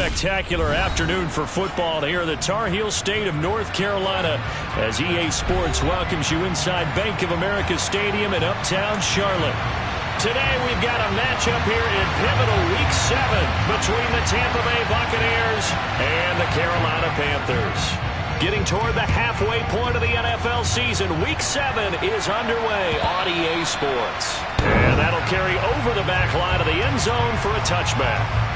spectacular afternoon for football here in the Tar Heel state of North Carolina as EA Sports welcomes you inside Bank of America Stadium in uptown Charlotte. Today we've got a matchup here in pivotal Week 7 between the Tampa Bay Buccaneers and the Carolina Panthers. Getting toward the halfway point of the NFL season, Week 7 is underway on EA Sports. And that'll carry over the back line of the end zone for a touchback.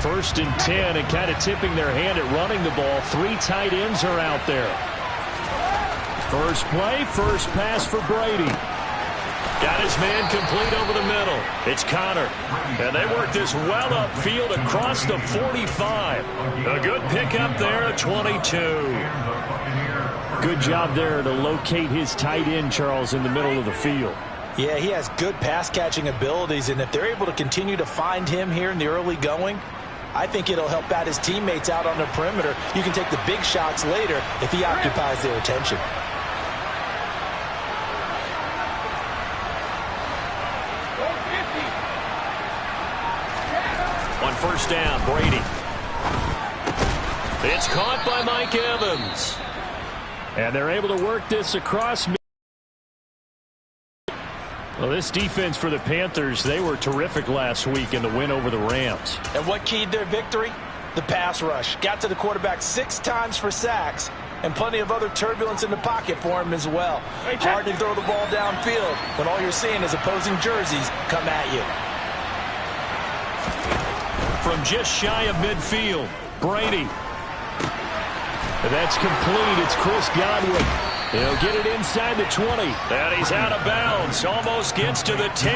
First and 10, and kind of tipping their hand at running the ball. 3 tight ends are out there. First play, first pass for Brady. Got his man complete over the middle. It's Connor. And they work this well upfield across the 45. A good pickup there at 22. Good job there to locate his tight end, Charles, in the middle of the field. Yeah, he has good pass-catching abilities, and if they're able to continue to find him here in the early going, I think it'll help out his teammates out on the perimeter. You can take the big shots later if he occupies their attention. On first down, Brady. It's caught by Mike Evans. And they're able to work this across. Well, this defense for the Panthers, they were terrific last week in the win over the Rams. And what keyed their victory? The pass rush. Got to the quarterback 6 times for sacks, and plenty of other turbulence in the pocket for him as well. Hard to throw the ball downfield when all you're seeing is opposing jerseys come at you. From just shy of midfield, Brady. That's complete. It's Chris Godwin. He'll get it inside the 20. And he's out of bounds. Almost gets to the 10.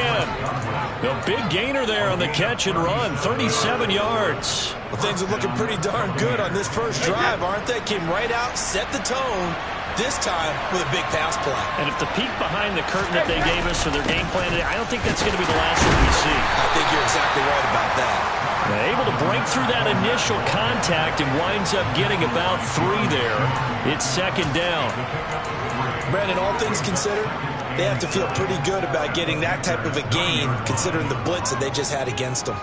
A big gainer there on the catch and run. 37 yards. Well, things are looking pretty darn good on this first drive, aren't they? Came right out, set the tone, this time with a big pass play. And if the peek behind the curtain that they gave us for their game plan today, I don't think that's going to be the last one we see. I think you're exactly right about that. Able to break through that initial contact and winds up getting about 3 there. It's second down. Brandon, all things considered, they have to feel pretty good about getting that type of a gain considering the blitz that they just had against them.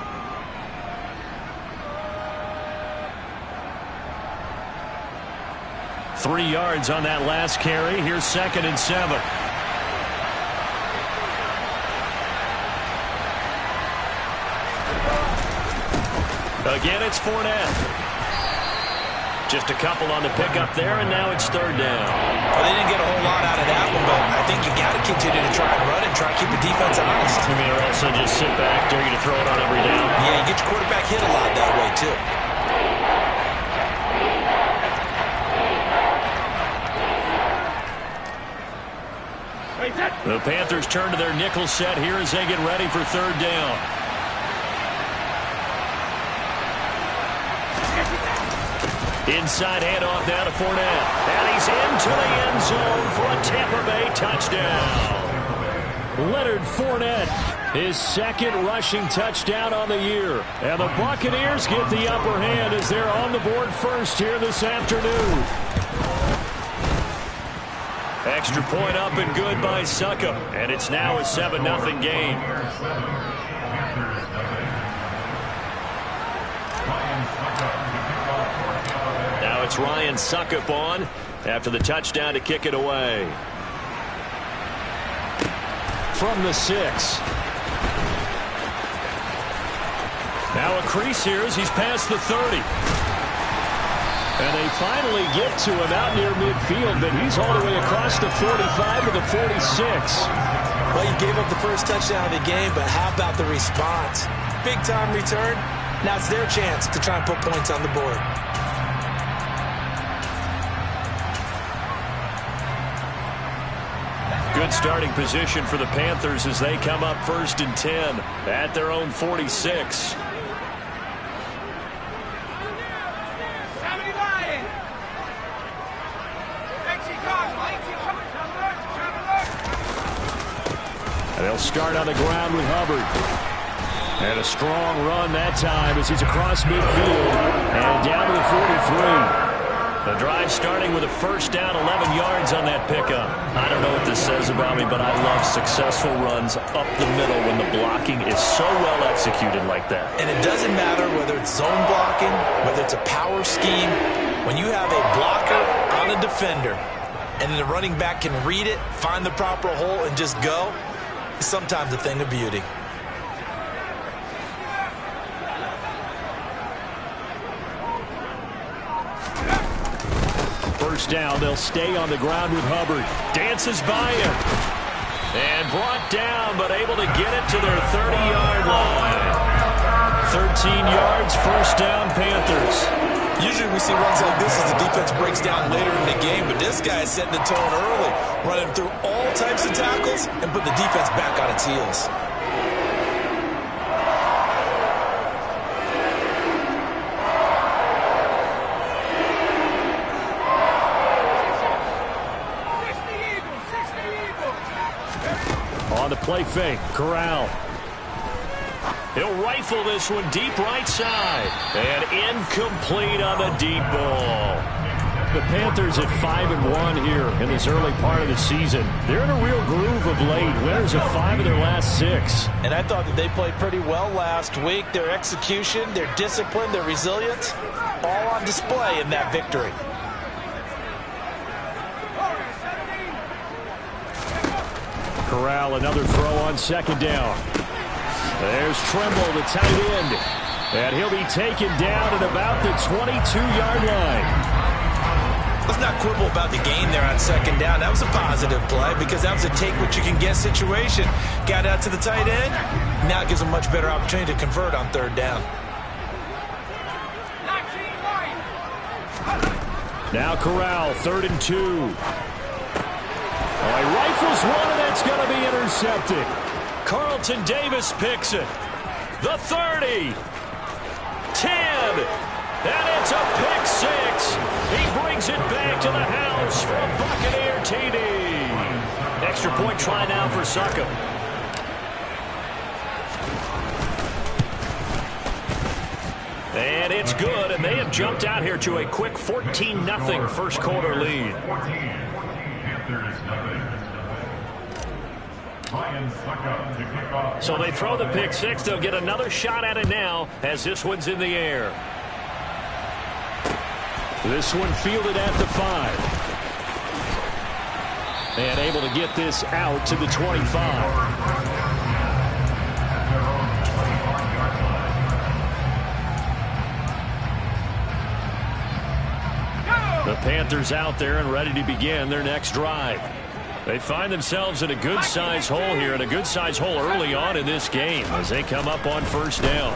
Three yards on that last carry. Here's second and 7. Again, it's Fournette. Just a couple on the pickup there, and now it's third down. Well, they didn't get a whole lot out of that one, but I think you got to continue to try and run and try to keep the defense honest. You mean, or also just sit back, dare you to throw it on every down? Yeah, you get your quarterback hit a lot that way, too. The Panthers turn to their nickel set here as they get ready for third down. Inside handoff now to Fournette. And he's into the end zone for a Tampa Bay touchdown. Leonard Fournette, his second rushing touchdown on the year. And the Buccaneers get the upper hand as they're on the board first here this afternoon. Extra point up and good by Succop. And it's now a 7-0 game. Now it's Ryan Succop on after the touchdown to kick it away. From the 6. Now a crease here as he's past the 30. And they finally get to him out near midfield, but he's all the way across the 45 to the 46. Well, he gave up the first touchdown of the game, but how about the response? Big-time return. Now it's their chance to try and put points on the board. Good starting position for the Panthers as they come up first and 10 at their own 46. And they'll start on the ground with Hubbard. And a strong run that time as he's across midfield and down to the 43. The drive starting with a first down, 11 yards on that pickup. I don't know what this says about me, but I love successful runs up the middle when the blocking is so well executed like that. And it doesn't matter whether it's zone blocking, whether it's a power scheme. When you have a blocker on a defender and the running back can read it, find the proper hole, and just go, it's sometimes a thing of beauty. First down, they'll stay on the ground with Hubbard. Dances by him. And brought down, but able to get it to their 30-yard line. 13 yards, first down, Panthers. Usually we see runs like this as the defense breaks down later in the game, but this guy is setting the tone early, running through all types of tackles and put the defense back on its heels. On the play fake, Corral. He'll rifle this one deep right side. And incomplete on the deep ball. The Panthers at 5-1 here in this early part of the season. They're in a real groove of late. Winners of 5 of their last 6. And I thought that they played pretty well last week. Their execution, their discipline, their resilience, all on display in that victory. Corral, another throw on second down. There's Tremble, the tight end. And he'll be taken down at about the 22-yard line. Let's not quibble about the gain there on second down. That was a positive play because that was a take-what-you-can-get situation. Got out to the tight end. Now it gives a much better opportunity to convert on third down. Now Corral, 3rd and 2. Oh, he rifles one, and that's going to be intercepted. Carlton Davis picks it. The 30. 10. And it's a pick 6. He brings it back to the house for a Buccaneer TD. Extra point try now for Succop. And it's good, and they have jumped out here to a quick 14-0 first quarter lead. So they throw the pick 6. They'll get another shot at it now as this one's in the air. This one fielded at the 5. And able to get this out to the 25. The Panthers out there and ready to begin their next drive. They find themselves in a good-sized hole here, and a good-sized hole early on in this game as they come up on first down.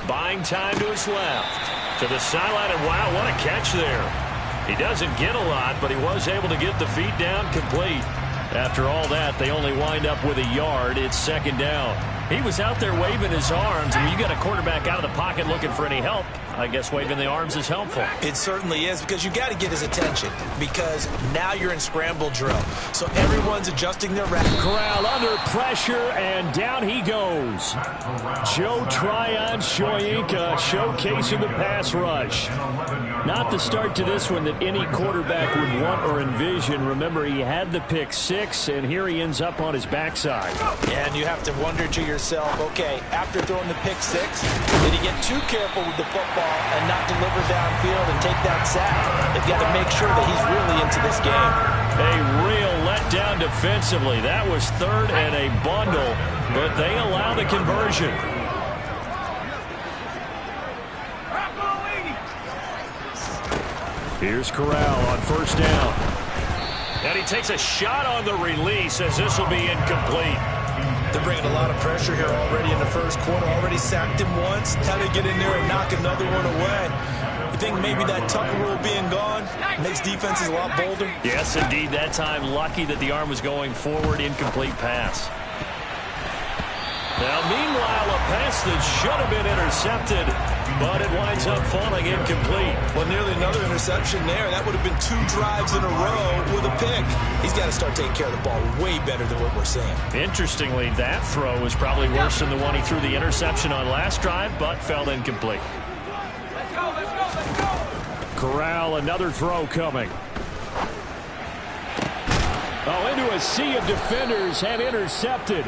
Buying time to his left. To the sideline, and wow, what a catch there. He doesn't get a lot, but he was able to get the feet down complete. After all that, they only wind up with a yard. It's second down. He was out there waving his arms, and when you got a quarterback out of the pocket looking for any help, I guess waving the arms is helpful. It certainly is, because you got to get his attention, because now you're in scramble drill. So everyone's adjusting their rep. Corral under pressure, and down he goes. Joe Tryon-Shoyinka showcasing the pass rush. Not the start to this one that any quarterback would want or envision. Remember, he had the pick 6, and here he ends up on his backside. And you have to wonder to yourself, okay, after throwing the pick 6, did he get too careful with the football and not deliver downfield and take that sack? They've got to make sure that he's really into this game. A real letdown defensively. That was 3rd and a bundle, but they allow the conversion. Here's Corral on first down. And he takes a shot on the release as this will be incomplete. They're bringing a lot of pressure here already in the first quarter. Already sacked him once. How they get in there and knock another one away. You think maybe that Tucker rule being gone makes defenses a lot bolder? Yes, indeed. That time, lucky that the arm was going forward. Incomplete pass. Now, meanwhile, a pass that should have been intercepted, but it winds up falling incomplete. Well, nearly another interception there. That would have been 2 drives in a row with a pick. He's got to start taking care of the ball way better than what we're seeing. Interestingly, that throw was probably worse than the one he threw the interception on last drive, but fell incomplete. Corral, another throw coming. Oh, into a sea of defenders and intercepted.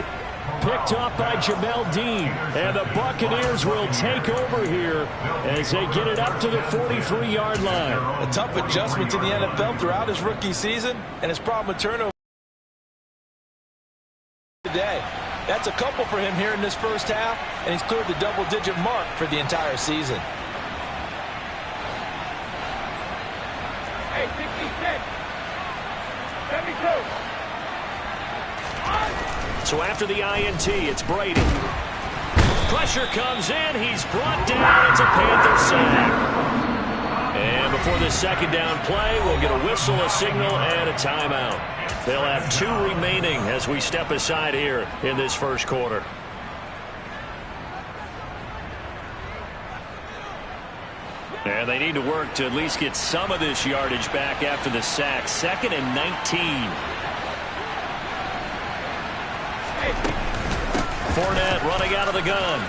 Picked off by Jamel Dean. And the Buccaneers will take over here as they get it up to the 43-yard line. A tough adjustment to the NFL throughout his rookie season, and his problem with turnover today. That's a couple for him here in this first half, and he's cleared the double-digit mark for the entire season. Hey, 66. 72. So after the INT, it's Brady. Pressure comes in. He's brought down. It's a Panther sack. And before this second down play, we'll get a whistle, a signal, and a timeout. They'll have 2 remaining as we step aside here in this first quarter. And they need to work to at least get some of this yardage back after the sack. 2nd and 19. Fournette running out of the gun.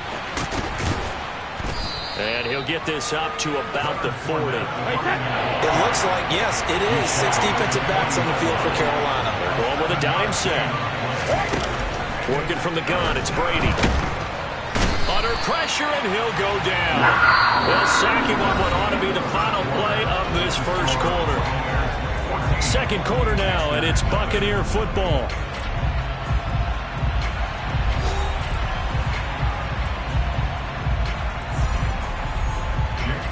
And he'll get this up to about the 40. It looks like, yes, it is 6 defensive backs on the field for Carolina. Going with a dime set. Working from the gun, it's Brady. Under pressure, and he'll go down. They'll sack him on what ought to be the final play of this first quarter. Second quarter now, and it's Buccaneer football.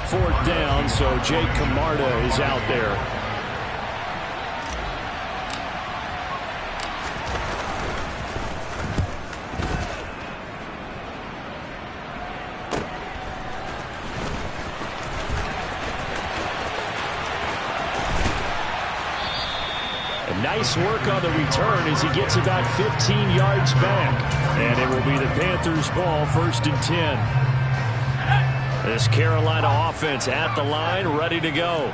Fourth down, so Jake Camarda is out there. And nice work on the return as he gets about 15 yards back. And it will be the Panthers' ball, 1st and 10. This Carolina offense at the line, ready to go.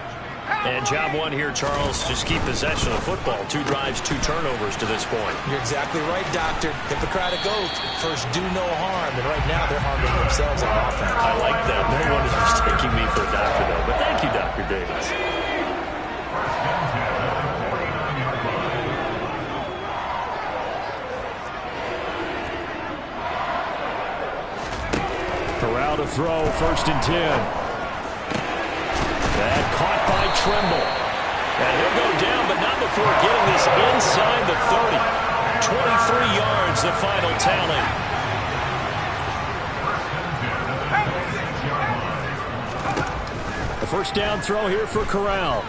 And job one here, Charles, just keep possession of the football. 2 drives, 2 turnovers to this point. You're exactly right, Doctor. Hippocratic oath, first do no harm. And right now they're harming themselves on offense. I like that. No one is mistaking me for a doctor, though. But thank you, Dr. Davis. Corral to throw, 1st and 10. That caught by Tremble. And he'll go down, but not before getting this inside the 30. 23 yards, the final tally. The first down throw here for Corral.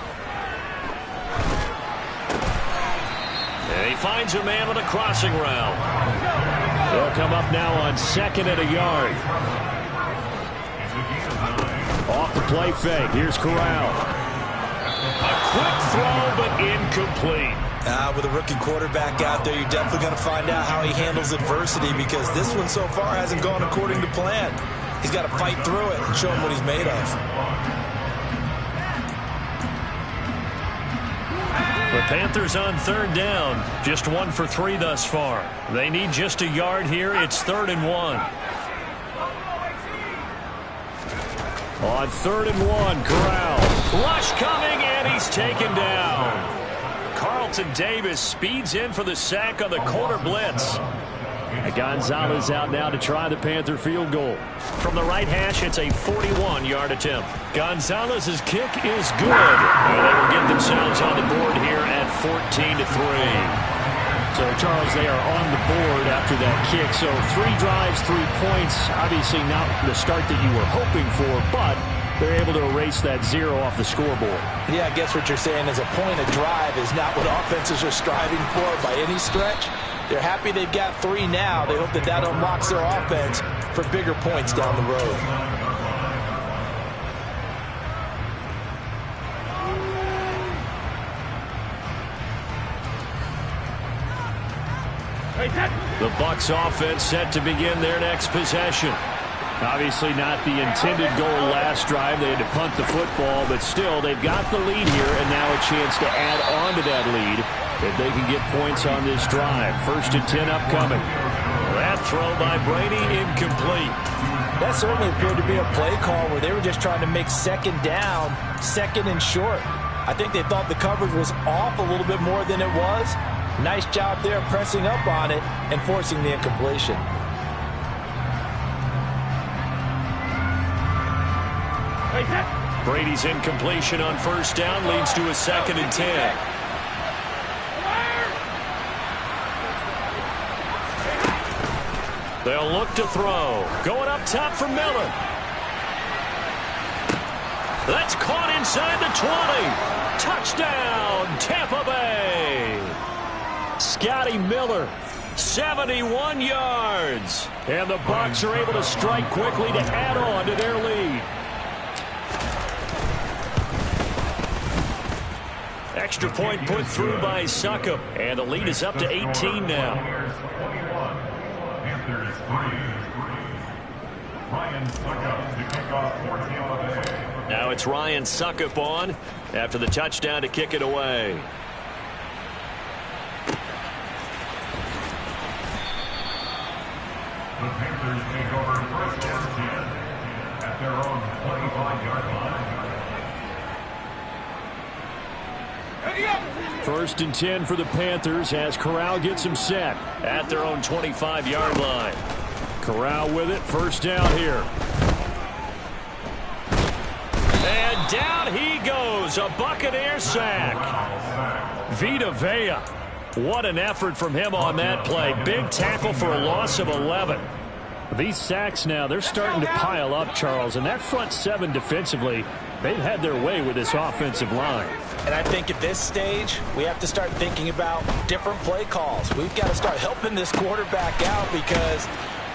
And he finds a man on a crossing route. They'll come up now on 2nd and a yard. Off the play fake. Here's Corral. A quick throw, but incomplete. With a rookie quarterback out there, you're definitely going to find out how he handles adversity, because this one so far hasn't gone according to plan. He's got to fight through it and show him what he's made of. The Panthers on 3rd down. Just 1 for 3 thus far. They need just a yard here. It's 3rd and 1. On 3rd and 1, Corral. Rush coming, and he's taken down. Carlton Davis speeds in for the sack on the corner blitz. Gonzalez out now to try the Panther field goal. From the right hash, it's a 41-yard attempt. Gonzalez's kick is good. And they will get themselves on the board here at 14-3. So, Charles, they are on the board after that kick. So 3 drives, 3 points. Obviously not the start that you were hoping for, but they're able to erase that 0 off the scoreboard. Yeah, I guess what you're saying is a point of drive is not what offenses are striving for by any stretch. They're happy they've got 3 now. They hope that that unlocks their offense for bigger points down the road. The Bucs offense set to begin their next possession. Obviously not the intended goal last drive. They had to punt the football, but still they've got the lead here, and now a chance to add on to that lead if they can get points on this drive. 1st and 10 upcoming. That throw by Brady incomplete. That certainly appeared to be a play call where they were just trying to make second down, second and short. I think they thought the coverage was off a little bit more than it was. Nice job there pressing up on it and forcing the incompletion. Brady's incompletion on first down leads to a 2nd and 10. They'll look to throw. Going up top for Miller. That's caught inside the 20. Touchdown, Tampa Bay. Scotty Miller, 71 yards. And the Bucs are able to strike quickly to add on to their lead. Extra point put through by Succop. And the lead is up to 18 now. Now it's Ryan Succop on after the touchdown to kick it away. The Panthers take over first and 10 at their own 25-yard line. First and 10 for the Panthers as Corral gets him set at their own 25-yard line. Corral with it, first down here. And down he goes, a Buccaneer sack. Vita Vea, what an effort from him on that play. Big tackle for a loss of 11. These sacks now, they're starting to pile up, Charles, and that front seven defensively, they've had their way with this offensive line. And I think at this stage, we have to start thinking about different play calls. We've got to start helping this quarterback out because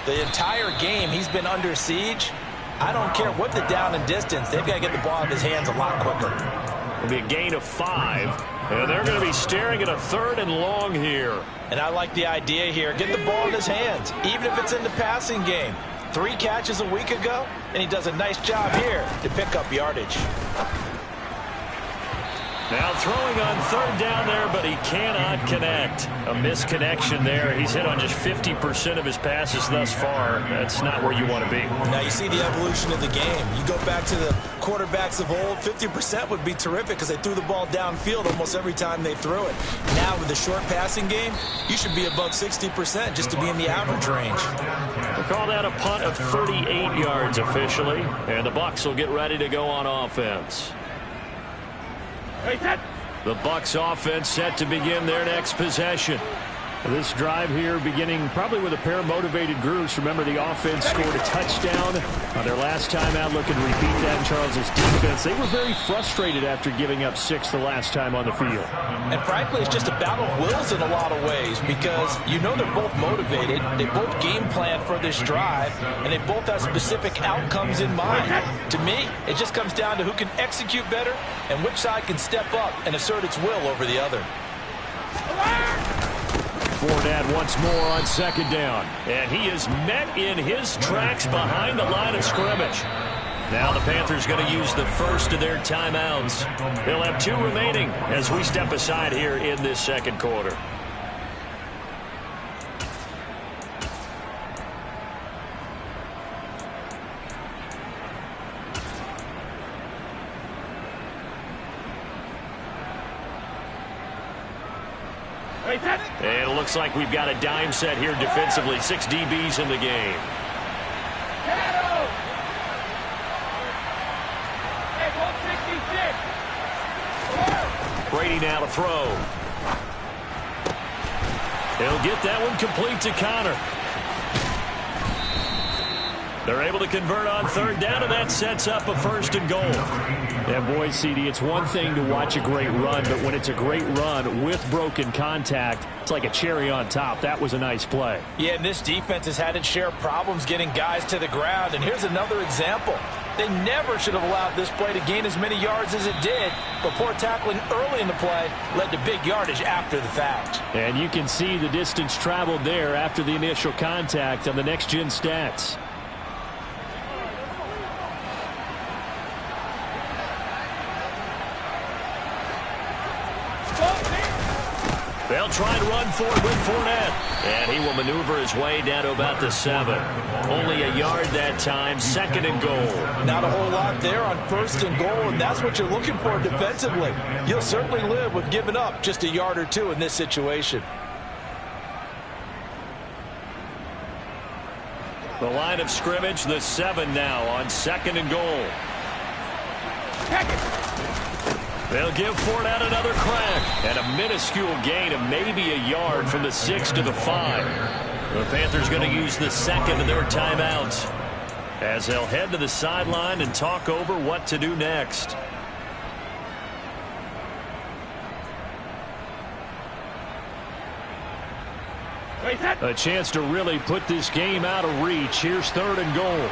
the entire game he's been under siege. I don't care what the down and distance. They've got to get the ball in his hands a lot quicker. It'll be a gain of 5. And they're going to be staring at a 3rd and long here. And I like the idea here. Get the ball in his hands, even if it's in the passing game. 3 catches a week ago, and he does a nice job here to pick up yardage. Now throwing on 3rd down there, but he cannot connect. A misconnection there. He's hit on just 50% of his passes thus far. That's not where you want to be. Now you see the evolution of the game. You go back to the quarterbacks of old, 50% would be terrific because they threw the ball downfield almost every time they threw it. Now with the short passing game, you should be above 60% just to be in the average range. We'll call that a punt of 38 yards officially, and the Bucs will get ready to go on offense. The Bucs offense set to begin their next possession. This drive here beginning probably with a pair of motivated groups. Remember, the offense scored a touchdown on their last time out. Looking to repeat that in Charles's defense. They were very frustrated after giving up 6 the last time on the field. And frankly, it's just a battle of wills in a lot of ways because you know they're both motivated. They both game plan for this drive, and they both have specific outcomes in mind. To me, it just comes down to who can execute better and which side can step up and assert its will over the other. Fournette once more on 2nd down. And he is met in his tracks behind the line of scrimmage. Now the Panthers going to use the first of their timeouts. They'll have 2 remaining as we step aside here in this second quarter. And it looks like we've got a dime set here defensively. 6 DBs in the game. Brady now to throw. He'll get that one complete to Connor. They're able to convert on 3rd down, and that sets up a 1st and goal. And boy, CD, it's one thing to watch a great run, but when it's a great run with broken contact, it's like a cherry on top. That was a nice play. Yeah, and this defense has had its share of problems getting guys to the ground. And here's another example. They never should have allowed this play to gain as many yards as it did, but poor tackling early in the play led to big yardage after the fact. And you can see the distance traveled there after the initial contact on the next-gen stats. They'll try and run for it with Fournette. And he will maneuver his way down to about the 7. Only a yard that time, 2nd and goal. Not a whole lot there on 1st and goal, and that's what you're looking for defensively. You'll certainly live with giving up just a yard or 2 in this situation. The line of scrimmage, the 7 now on 2nd and goal. They'll give Fournette another crack. And a minuscule gain of maybe a yard from the 6 to the 5. The Panthers going to use the 2nd of their timeouts as they'll head to the sideline and talk over what to do next. A chance to really put this game out of reach. Here's 3rd and goal.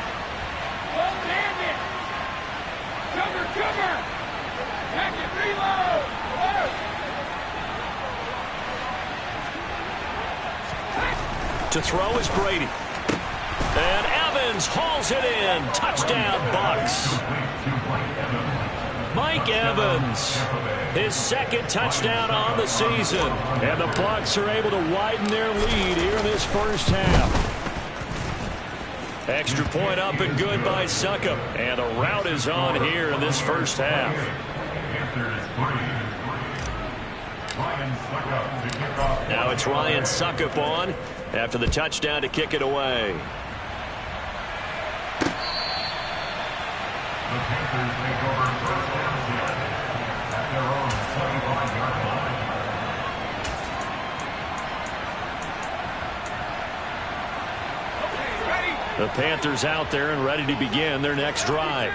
To throw is Brady. And Evans hauls it in. Touchdown, Bucs. Mike Evans, his 2nd touchdown on the season. And the Bucs are able to widen their lead here in this first half. Extra point up and good by Succop. And the rout is on here in this first half. Now it's Ryan Succop on after the touchdown to kick it away. The Panthers take over 1st and 10 at their own 25-yard line. The Panthers out there and ready to begin their next drive.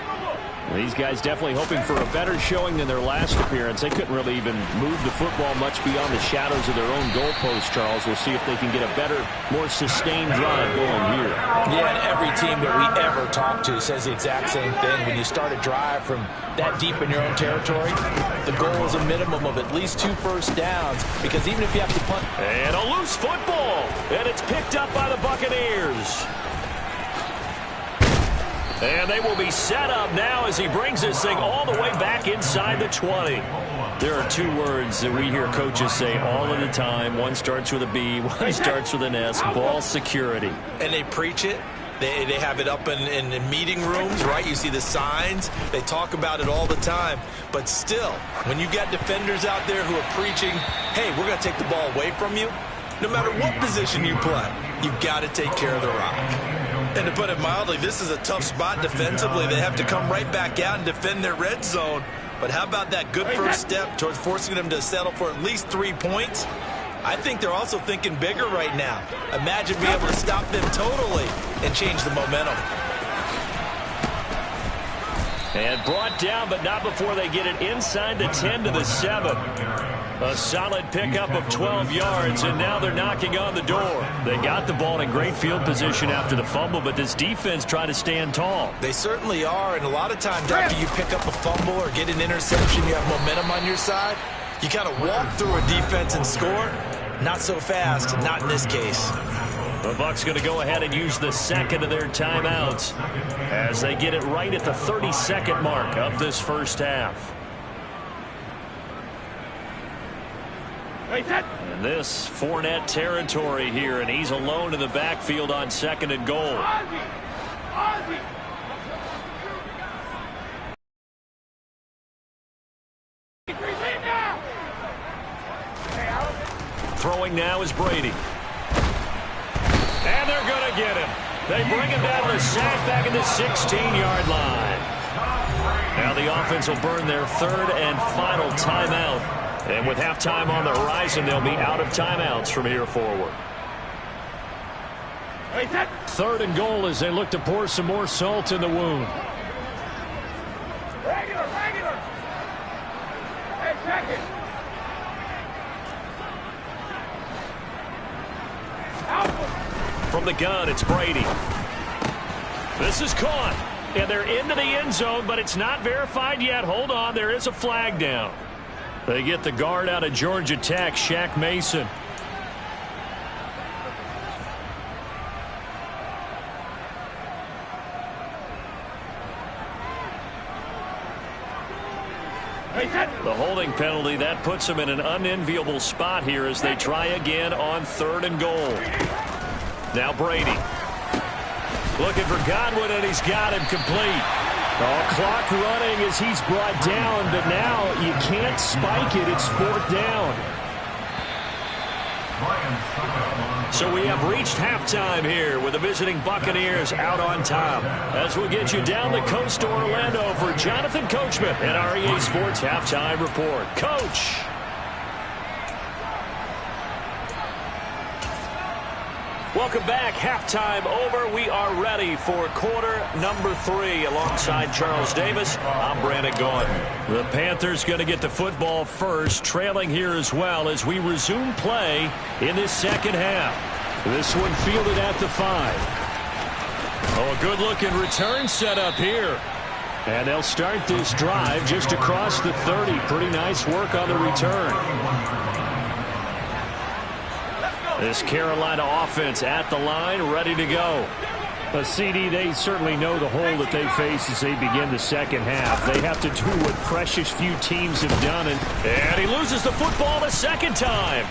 These guys definitely hoping for a better showing than their last appearance. They couldn't really even move the football much beyond the shadows of their own goalpost, Charles. We'll see if they can get a better, more sustained drive going here. Yeah, and every team that we ever talk to says the exact same thing. When you start a drive from that deep in your own territory, the goal is a minimum of at least 2 first downs, because even if you have to punt. And a loose football, and it's picked up by the Buccaneers. And they will be set up now as he brings this thing all the way back inside the 20. There are 2 words that we hear coaches say all of the time. One starts with a B, one starts with an S, ball security. And they preach it. They have it up in meeting rooms, right? You see the signs. They talk about it all the time. But still, when you got defenders out there who are preaching, hey, we're going to take the ball away from you, no matter what position you play, you've got to take care of the rock. And to put it mildly, this is a tough spot defensively. They have to come right back out and defend their red zone. But how about that good first step towards forcing them to settle for at least 3 points? I think they're also thinking bigger right now. Imagine being able to stop them totally and change the momentum. And brought down, but not before they get it inside the 10 to the 7. A solid pickup of 12 yards, and now they're knocking on the door. They got the ball in great field position after the fumble, but this defense trying to stand tall. They certainly are, and a lot of times after you pick up a fumble or get an interception, you have momentum on your side. You kind of walk through a defense and score. Not so fast, not in this case. The Bucs going to go ahead and use the 2nd of their timeouts as they get it right at the 30-second mark of this first half. And this Fournette territory here, and he's alone in the backfield on 2nd and goal. Throwing now is Brady. And they're going to get him. They bring him down to the sack back at the 16-yard line. Now the offense will burn their 3rd and final timeout. And with halftime on the horizon, they'll be out of timeouts from here forward. 3rd and goal as they look to pour some more salt in the wound. Regular. Hey, check it. From the gun, it's Brady. This is caught. And they're into the end zone, but it's not verified yet. Hold on, there is a flag down. They get the guard out of Georgia Tech, Shaq Mason. The holding penalty, that puts them in an unenviable spot here as they try again on 3rd and goal. Now Brady. Looking for Godwin, and he's got him complete. Clock running as he's brought down, but now you can't spike it. It's 4th down. So we have reached halftime here with the visiting Buccaneers out on top. As we'll get you down the coast to Orlando for Jonathan Coachman at our EA Sports Halftime Report. Coach. Welcome back. Halftime over. We are ready for quarter number 3 alongside Charles Davis. I'm Brandon Gaudin. The Panthers going to get the football first, trailing here as well as we resume play in this second half. This one fielded at the 5. Oh, a good-looking return set up here. And they'll start this drive just across the 30. Pretty nice work on the return. This Carolina offense at the line, ready to go. CD, they certainly know the hole that they face as they begin the second half. They have to do what precious few teams have done. And he loses the football a second time.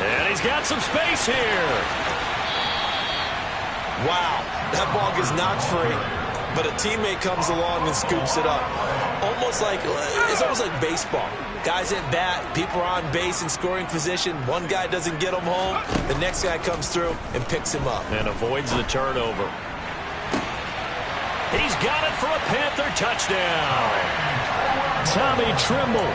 And he's got some space here. Wow, that ball gets knocked free, but a teammate comes along and scoops it up. It's almost like baseball. Guys at bat, people are on base in scoring position. One guy doesn't get him home. The next guy comes through and picks him up. And avoids the turnover. He's got it for a Panther touchdown. Tommy Tremble,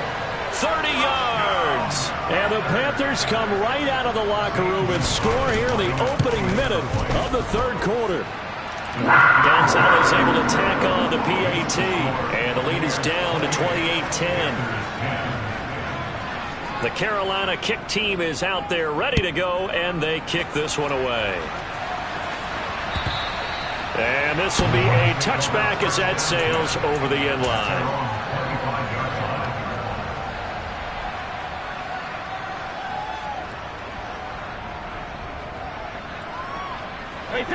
30 yards. And the Panthers come right out of the locker room and score here in the opening minute of the 3rd quarter. Gonzalez able to tack on the PAT. And the lead is down to 28-10. The Carolina kick team is out there ready to go, and they kick this one away. And this will be a touchback as that sails over the end line.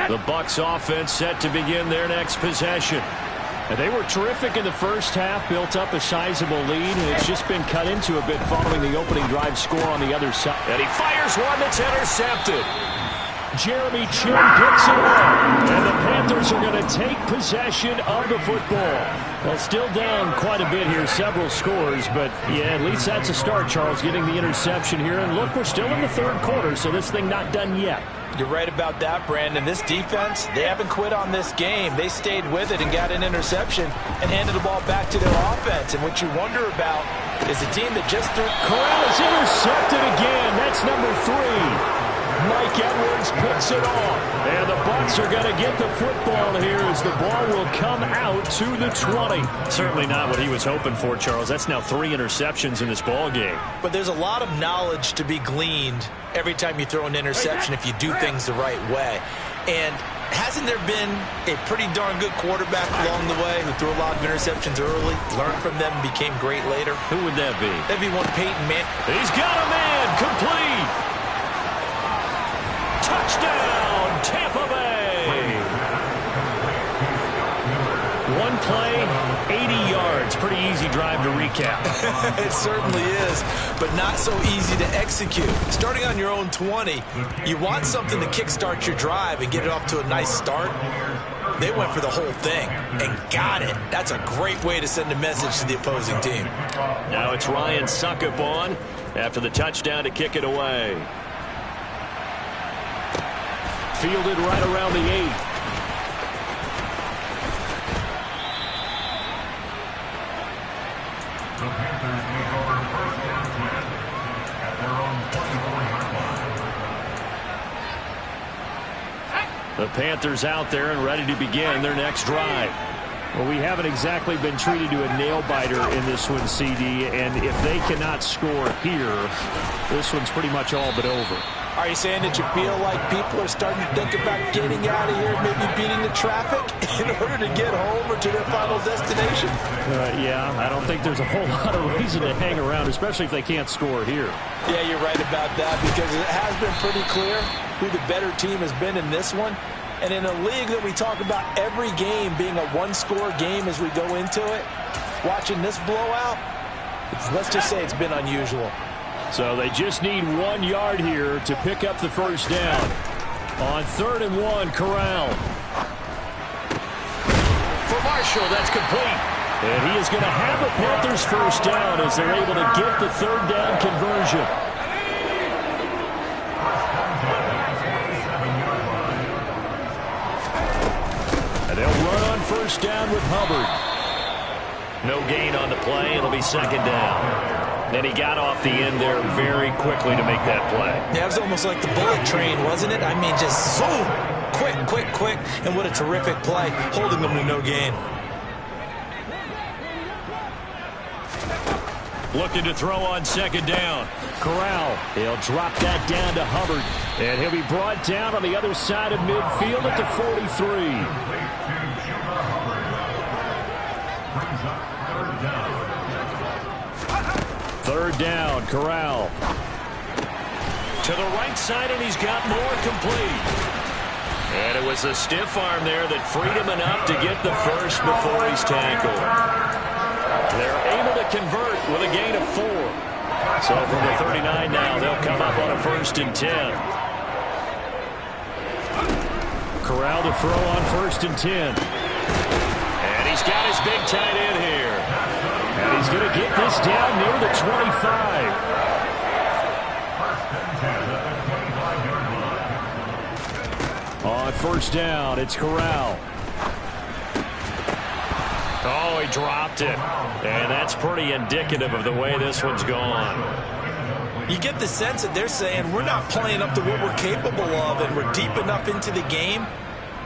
The Bucs offense set to begin their next possession. And they were terrific in the first half, built up a sizable lead, and it's just been cut into a bit following the opening drive score on the other side. And he fires one that's intercepted. Jeremy Chin picks it up, and the Panthers are going to take possession of the football. Well, still down quite a bit here, several scores, but yeah, at least that's a start, Charles, getting the interception here. And look, we're still in the 3rd quarter, so this thing not done yet. You're right about that, Brandon. This defense, they haven't quit on this game. They stayed with it and got an interception and handed the ball back to their offense. And what you wonder about is the team that just threw. Corral is intercepted again. That's number 3. Mike Edwards picks it off. And the Bucs are going to get the football here as the ball will come out to the 20. Certainly not what he was hoping for, Charles. That's now 3 interceptions in this ball game. But there's a lot of knowledge to be gleaned every time you throw an interception if you do things the right way. And hasn't there been a pretty darn good quarterback along the way who threw a lot of interceptions early, learned from them, and became great later? Who would that be? That'd be one Peyton Manning. He's got a man complete. Touchdown, Tampa Bay. One play, 80 yards. Pretty easy drive to recap. It certainly is, but not so easy to execute. Starting on your own 20, you want something to kickstart your drive and get it off to a nice start. They went for the whole thing and got it. That's a great way to send a message to the opposing team. Now it's Ryan Suckup on after the touchdown to kick it away. Fielded right around the 8. The Panthers take over 1st and 10 at their own 24-yard line. The Panthers out there and ready to begin their next drive. Well, we haven't exactly been treated to a nail-biter in this one, CD, and if they cannot score here, this one's pretty much all but over. Are you saying that you feel like people are starting to think about getting out of here, maybe beating the traffic in order to get home or to their final destination? Yeah, I don't think there's a whole lot of reason to hang around, especially if they can't score here. Yeah, you're right about that because it has been pretty clear who the better team has been in this one. And in a league that we talk about every game being a one-score game as we go into it, watching this blowout, let's just say it's been unusual. So they just need 1 yard here to pick up the first down. On 3rd and 1, Corral. For Marshall, that's complete. And he is going to have a Panthers first down as they're able to get the 3rd down conversion. And they'll run on first down with Hubbard. No gain on the play. It'll be 2nd down. And he got off the end there very quickly to make that play. Yeah, it was almost like the bullet train, wasn't it? I mean, just zoom. Quick, quick, quick. And what a terrific play, holding them to no gain. Looking to throw on 2nd down. Corral, he'll drop that down to Hubbard. And he'll be brought down on the other side of midfield at the 43. 3rd down, Corral. To the right side, and he's got more complete. And it was a stiff arm there that freed him enough to get the first before he's tackled. They're able to convert with a gain of 4. So from the 39 now, they'll come up on a 1st and 10. Corral to throw on 1st and 10. And he's got his big tight end here. And he's going to get this down near the 25. On 1st down, it's Corral. Oh, he dropped it. And that's pretty indicative of the way this one's gone. You get the sense that they're saying we're not playing up to what we're capable of, and we're deep enough into the game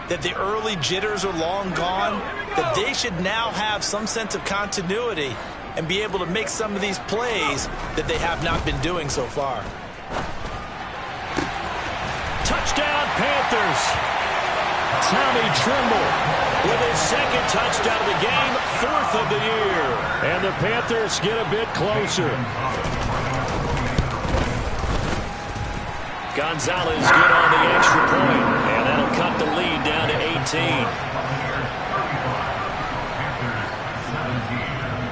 that the early jitters are long gone, that they should now have some sense of continuity and be able to make some of these plays that they have not been doing so far. Touchdown, Panthers. Tommy Tremble with his 2nd touchdown of the game, 4th of the year. And the Panthers get a bit closer. Gonzalez good on the extra point, and that'll cut the lead down to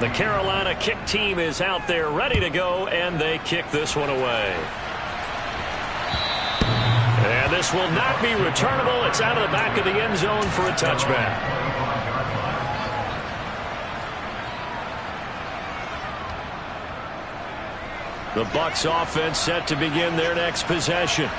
18. The Carolina kick team is out there ready to go, and they kick this one away. And this will not be returnable. It's out of the back of the end zone for a touchback. The Bucs offense set to begin their next possession.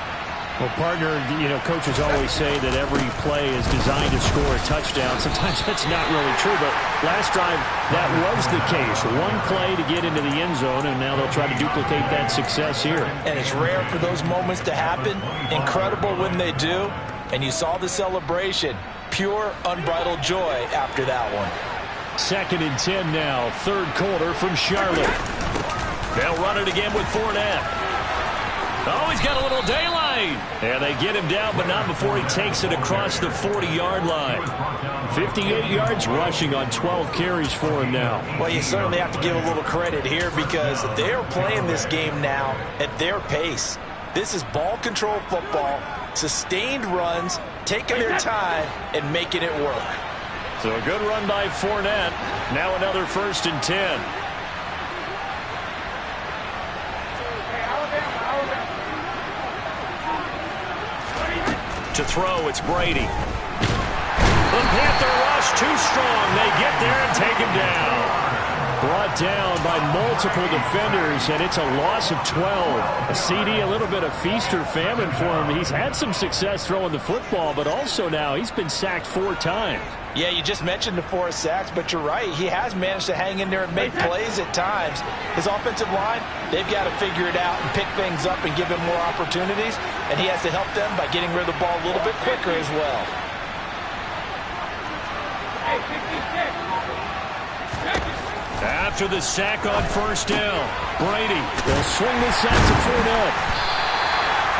Well, partner, you know, coaches always say that every play is designed to score a touchdown. Sometimes that's not really true, but last drive, that was the case. One play to get into the end zone, and now they'll try to duplicate that success here. And it's rare for those moments to happen. Incredible when they do. And you saw the celebration. Pure, unbridled joy after that one. 2nd and 10 now, 3rd quarter from Charlotte. They'll run it again with Fournette. Oh, he's got a little daylight. And they get him down, but not before he takes it across the 40-yard line. 58 yards rushing on 12 carries for him now. Well, you certainly have to give a little credit here because they're playing this game now at their pace. This is ball control football, sustained runs, taking their time and making it work. So a good run by Fournette. Now another 1st and 10. To throw, it's Brady. The Panther rush too strong. They get there and take him down. Brought down by multiple defenders, and it's a loss of 12. A CD, a little bit of feast or famine for him. He's had some success throwing the football, but also now he's been sacked 4 times. Yeah, you just mentioned the 4 sacks, but you're right. He has managed to hang in there and make plays at times. His offensive line, they've got to figure it out and pick things up and give him more opportunities, and he has to help them by getting rid of the ball a little bit quicker as well. After the sack on 1st down, Brady will swing this out to Fournette.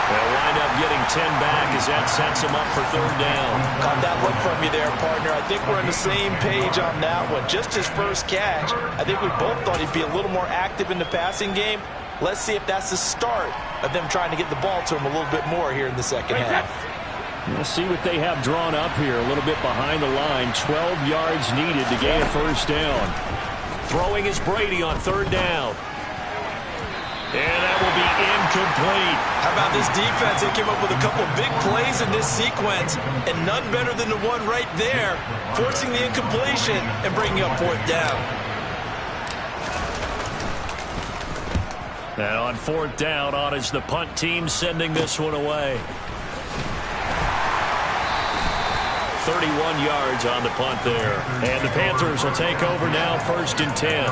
They'll wind up getting 10 back as that sets him up for 3rd down. Caught that look from you there, partner. I think we're on the same page on that one. Just his first catch. I think we both thought he'd be a little more active in the passing game. Let's see if that's the start of them trying to get the ball to him a little bit more here in the second half. We'll see what they have drawn up here. A little bit behind the line. 12 yards needed to gain a first down. Throwing is Brady on third down. And that will be incomplete. How about this defense? They came up with a couple big plays in this sequence, and none better than the one right there, forcing the incompletion and bringing up fourth down. And on fourth down, on is the punt team sending this one away. 31 yards on the punt there. And the Panthers will take over now, 1st and 10.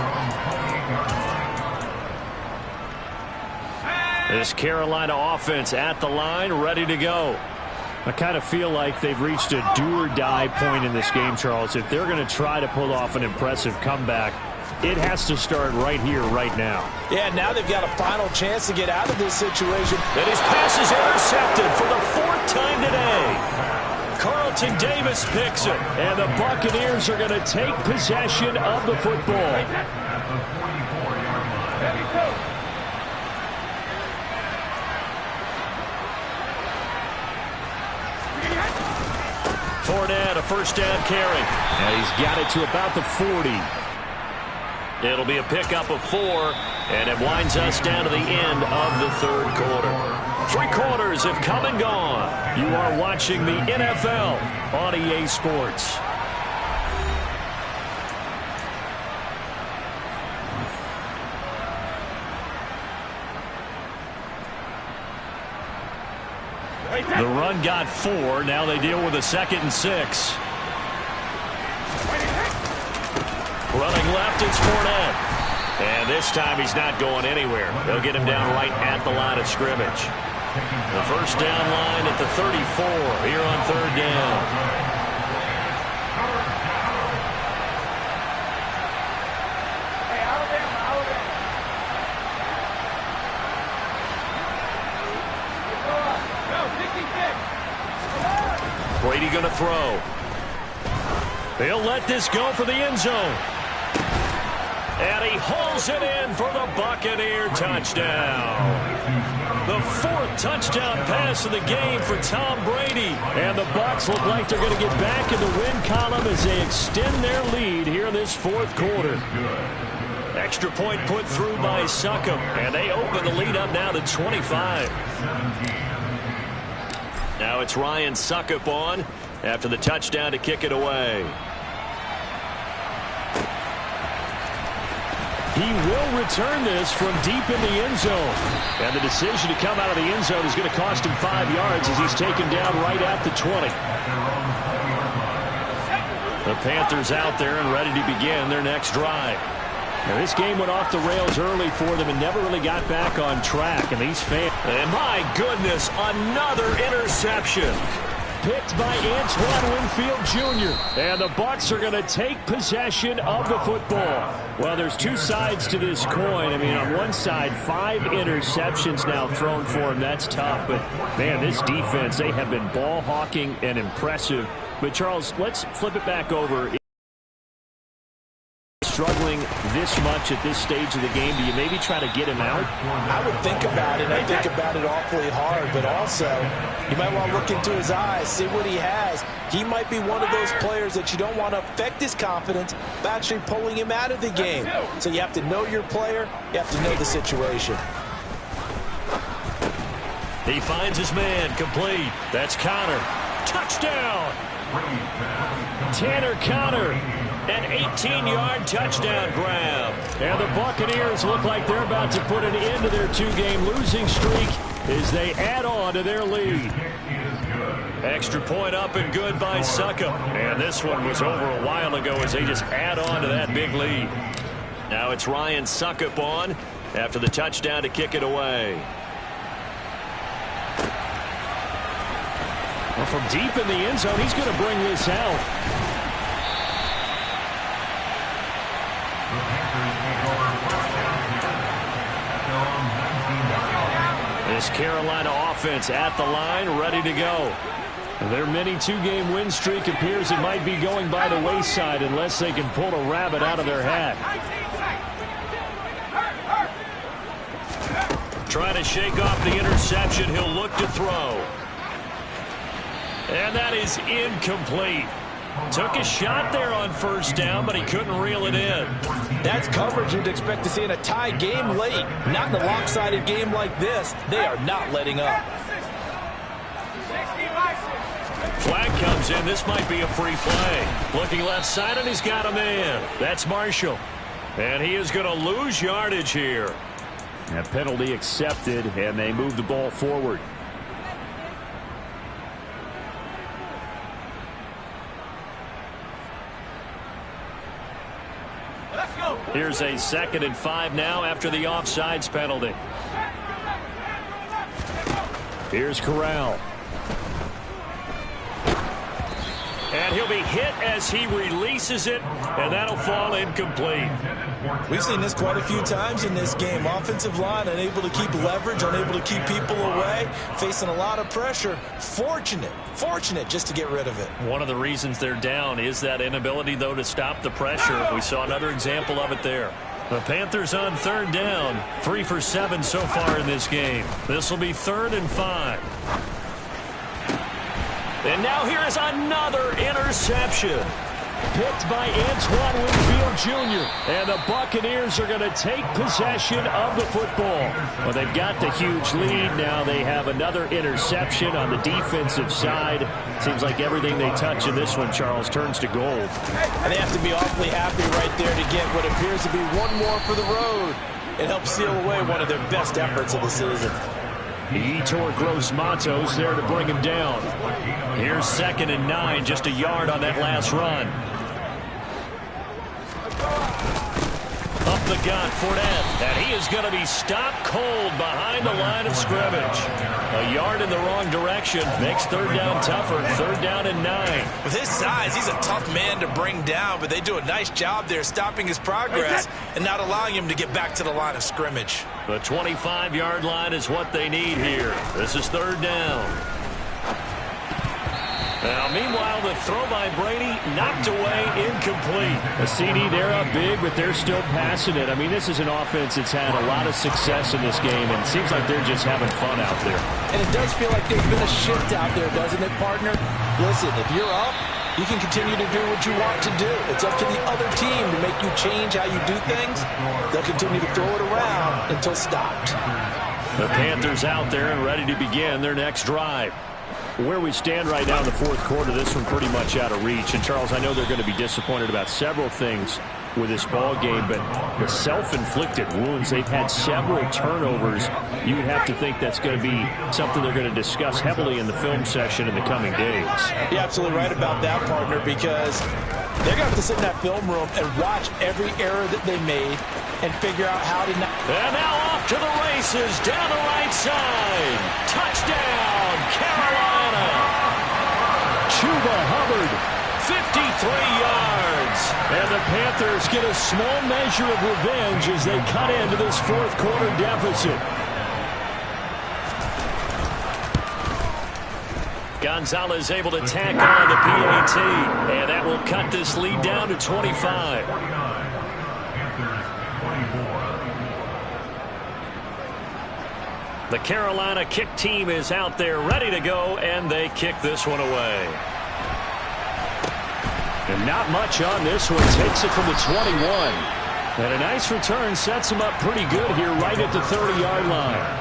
This Carolina offense at the line, ready to go. I kind of feel like they've reached a do-or-die point in this game, Charles. If they're going to try to pull off an impressive comeback, it has to start right here, right now. Yeah, now they've got a final chance to get out of this situation. And his pass is intercepted for the 4th time today. Carlton Davis picks it, and the Buccaneers are going to take possession of the football. Fournette, a first down carry. And he's got it to about the 40. It'll be a pickup of 4, and it winds us down to the end of the 3rd quarter. 3 quarters have come and gone. You are watching the NFL on EA Sports. The run got 4. Now they deal with a 2nd and 6. Running left, it's Fournette. And this time he's not going anywhere. They'll get him down right at the line of scrimmage. The first down line at the 34 here on 3rd down. Brady going to throw. He'll let this go for the end zone. And he hauls it in for the Buccaneer touchdown. The 4th touchdown pass of the game for Tom Brady. And the Bucs look like they're going to get back in the win column as they extend their lead here in this 4th quarter. Extra point put through by Succop. And they open the lead up now to 25. Now it's Ryan Succop on after the touchdown to kick it away. He will return this from deep in the end zone. And the decision to come out of the end zone is going to cost him 5 yards as he's taken down right at the 20. The Panthers out there and ready to begin their next drive. Now, this game went off the rails early for them and never really got back on track. And these fans... And my goodness, another interception. Picked by Antoine Winfield Jr. And the Bucs are going to take possession of the football. Well, there's 2 sides to this coin. I mean, on one side, 5 interceptions now thrown for him. That's tough. But, man, this defense, they have been ball hawking and impressive. But, Charles, let's flip it back over. Struggling this much at this stage of the game, do you maybe try to get him out? I would think about it. I think about it awfully hard, but also you might want to look into his eyes, see what he has. He might be one of those players that you don't want to affect his confidence by actually pulling him out of the game. So you have to know your player. You have to know the situation. He finds his man, complete. That's Connor. Touchdown! Tanner Connor. An 18-yard touchdown grab. And the Buccaneers look like they're about to put an end to their 2-game losing streak as they add on to their lead. Extra point up and good by Succop. And this one was over a while ago as they just add on to that big lead. Now it's Ryan Succop on after the touchdown to kick it away. Well, from deep in the end zone, he's going to bring this out. This Carolina offense at the line, ready to go. Their mini 2-game win streak appears it might be going by the wayside unless they can pull a rabbit out of their hat. Trying to shake off the interception. He'll look to throw. And that is incomplete. Took a shot there on first down, but he couldn't reel it in. That's coverage you'd expect to see in a tie game late. Not in a lopsided game like this. They are not letting up. Flag comes in. This might be a free play. Looking left side, and he's got a man. That's Marshall. And he is going to lose yardage here. A penalty accepted, and they move the ball forward. Here's a 2nd and 5 now after the offsides penalty. Here's Corral. And he'll be hit as he releases it, and that'll fall incomplete. We've seen this quite a few times in this game. Offensive line unable to keep leverage, unable to keep people away, facing a lot of pressure. Fortunate just to get rid of it. One of the reasons they're down is that inability, though, to stop the pressure. We saw another example of it there. The Panthers on 3rd down, 3 for 7 so far in this game. This will be 3rd and 5. And now here is another interception. Picked by Antoine Winfield Jr. And the Buccaneers are going to take possession of the football. Well, they've got the huge lead. Now they have another interception on the defensive side. Seems like everything they touch in this one, Charles, turns to gold. And they have to be awfully happy right there to get what appears to be one more for the road. It helps seal away one of their best efforts of the season. Yetur Gross-Matos there to bring him down. Here's 2nd and 9, just a yard on that last run. Up the gun, Fournette, and he is going to be stopped cold behind the line of scrimmage. A yard in the wrong direction makes 3rd down tougher. 3rd down and 9. With his size, he's a tough man to bring down, but they do a nice job there stopping his progress and not allowing him to get back to the line of scrimmage. The 25-yard line is what they need here. This is 3rd down. Now, meanwhile, the throw by Brady knocked away, incomplete. A CD, they're up big, but they're still passing it. I mean, this is an offense that's had a lot of success in this game, and it seems like they're just having fun out there. And it does feel like there's been a shift out there, doesn't it, partner? Listen, if you're up, you can continue to do what you want to do. It's up to the other team to make you change how you do things. They'll continue to throw it around until stopped. The Panthers out there and ready to begin their next drive. Where we stand right now in the 4th quarter, this one pretty much out of reach. And, Charles, I know they're going to be disappointed about several things with this ball game, but the self-inflicted wounds, they've had several turnovers. You would have to think that's going to be something they're going to discuss heavily in the film session in the coming days. You're absolutely right about that, partner, because they're going to have to sit in that film room and watch every error that they made and figure out how to... And now off to the races, down the right side. Touchdown, Carolina. Chuba Hubbard, 53 yards. And the Panthers get a small measure of revenge as they cut into this 4th quarter deficit. Gonzalez able to tack on the PAT, and that will cut this lead down to 25. The Carolina kick team is out there ready to go, and they kick this one away. And not much on this one. Takes it from the 21. And a nice return sets him up pretty good here right at the 30-yard line.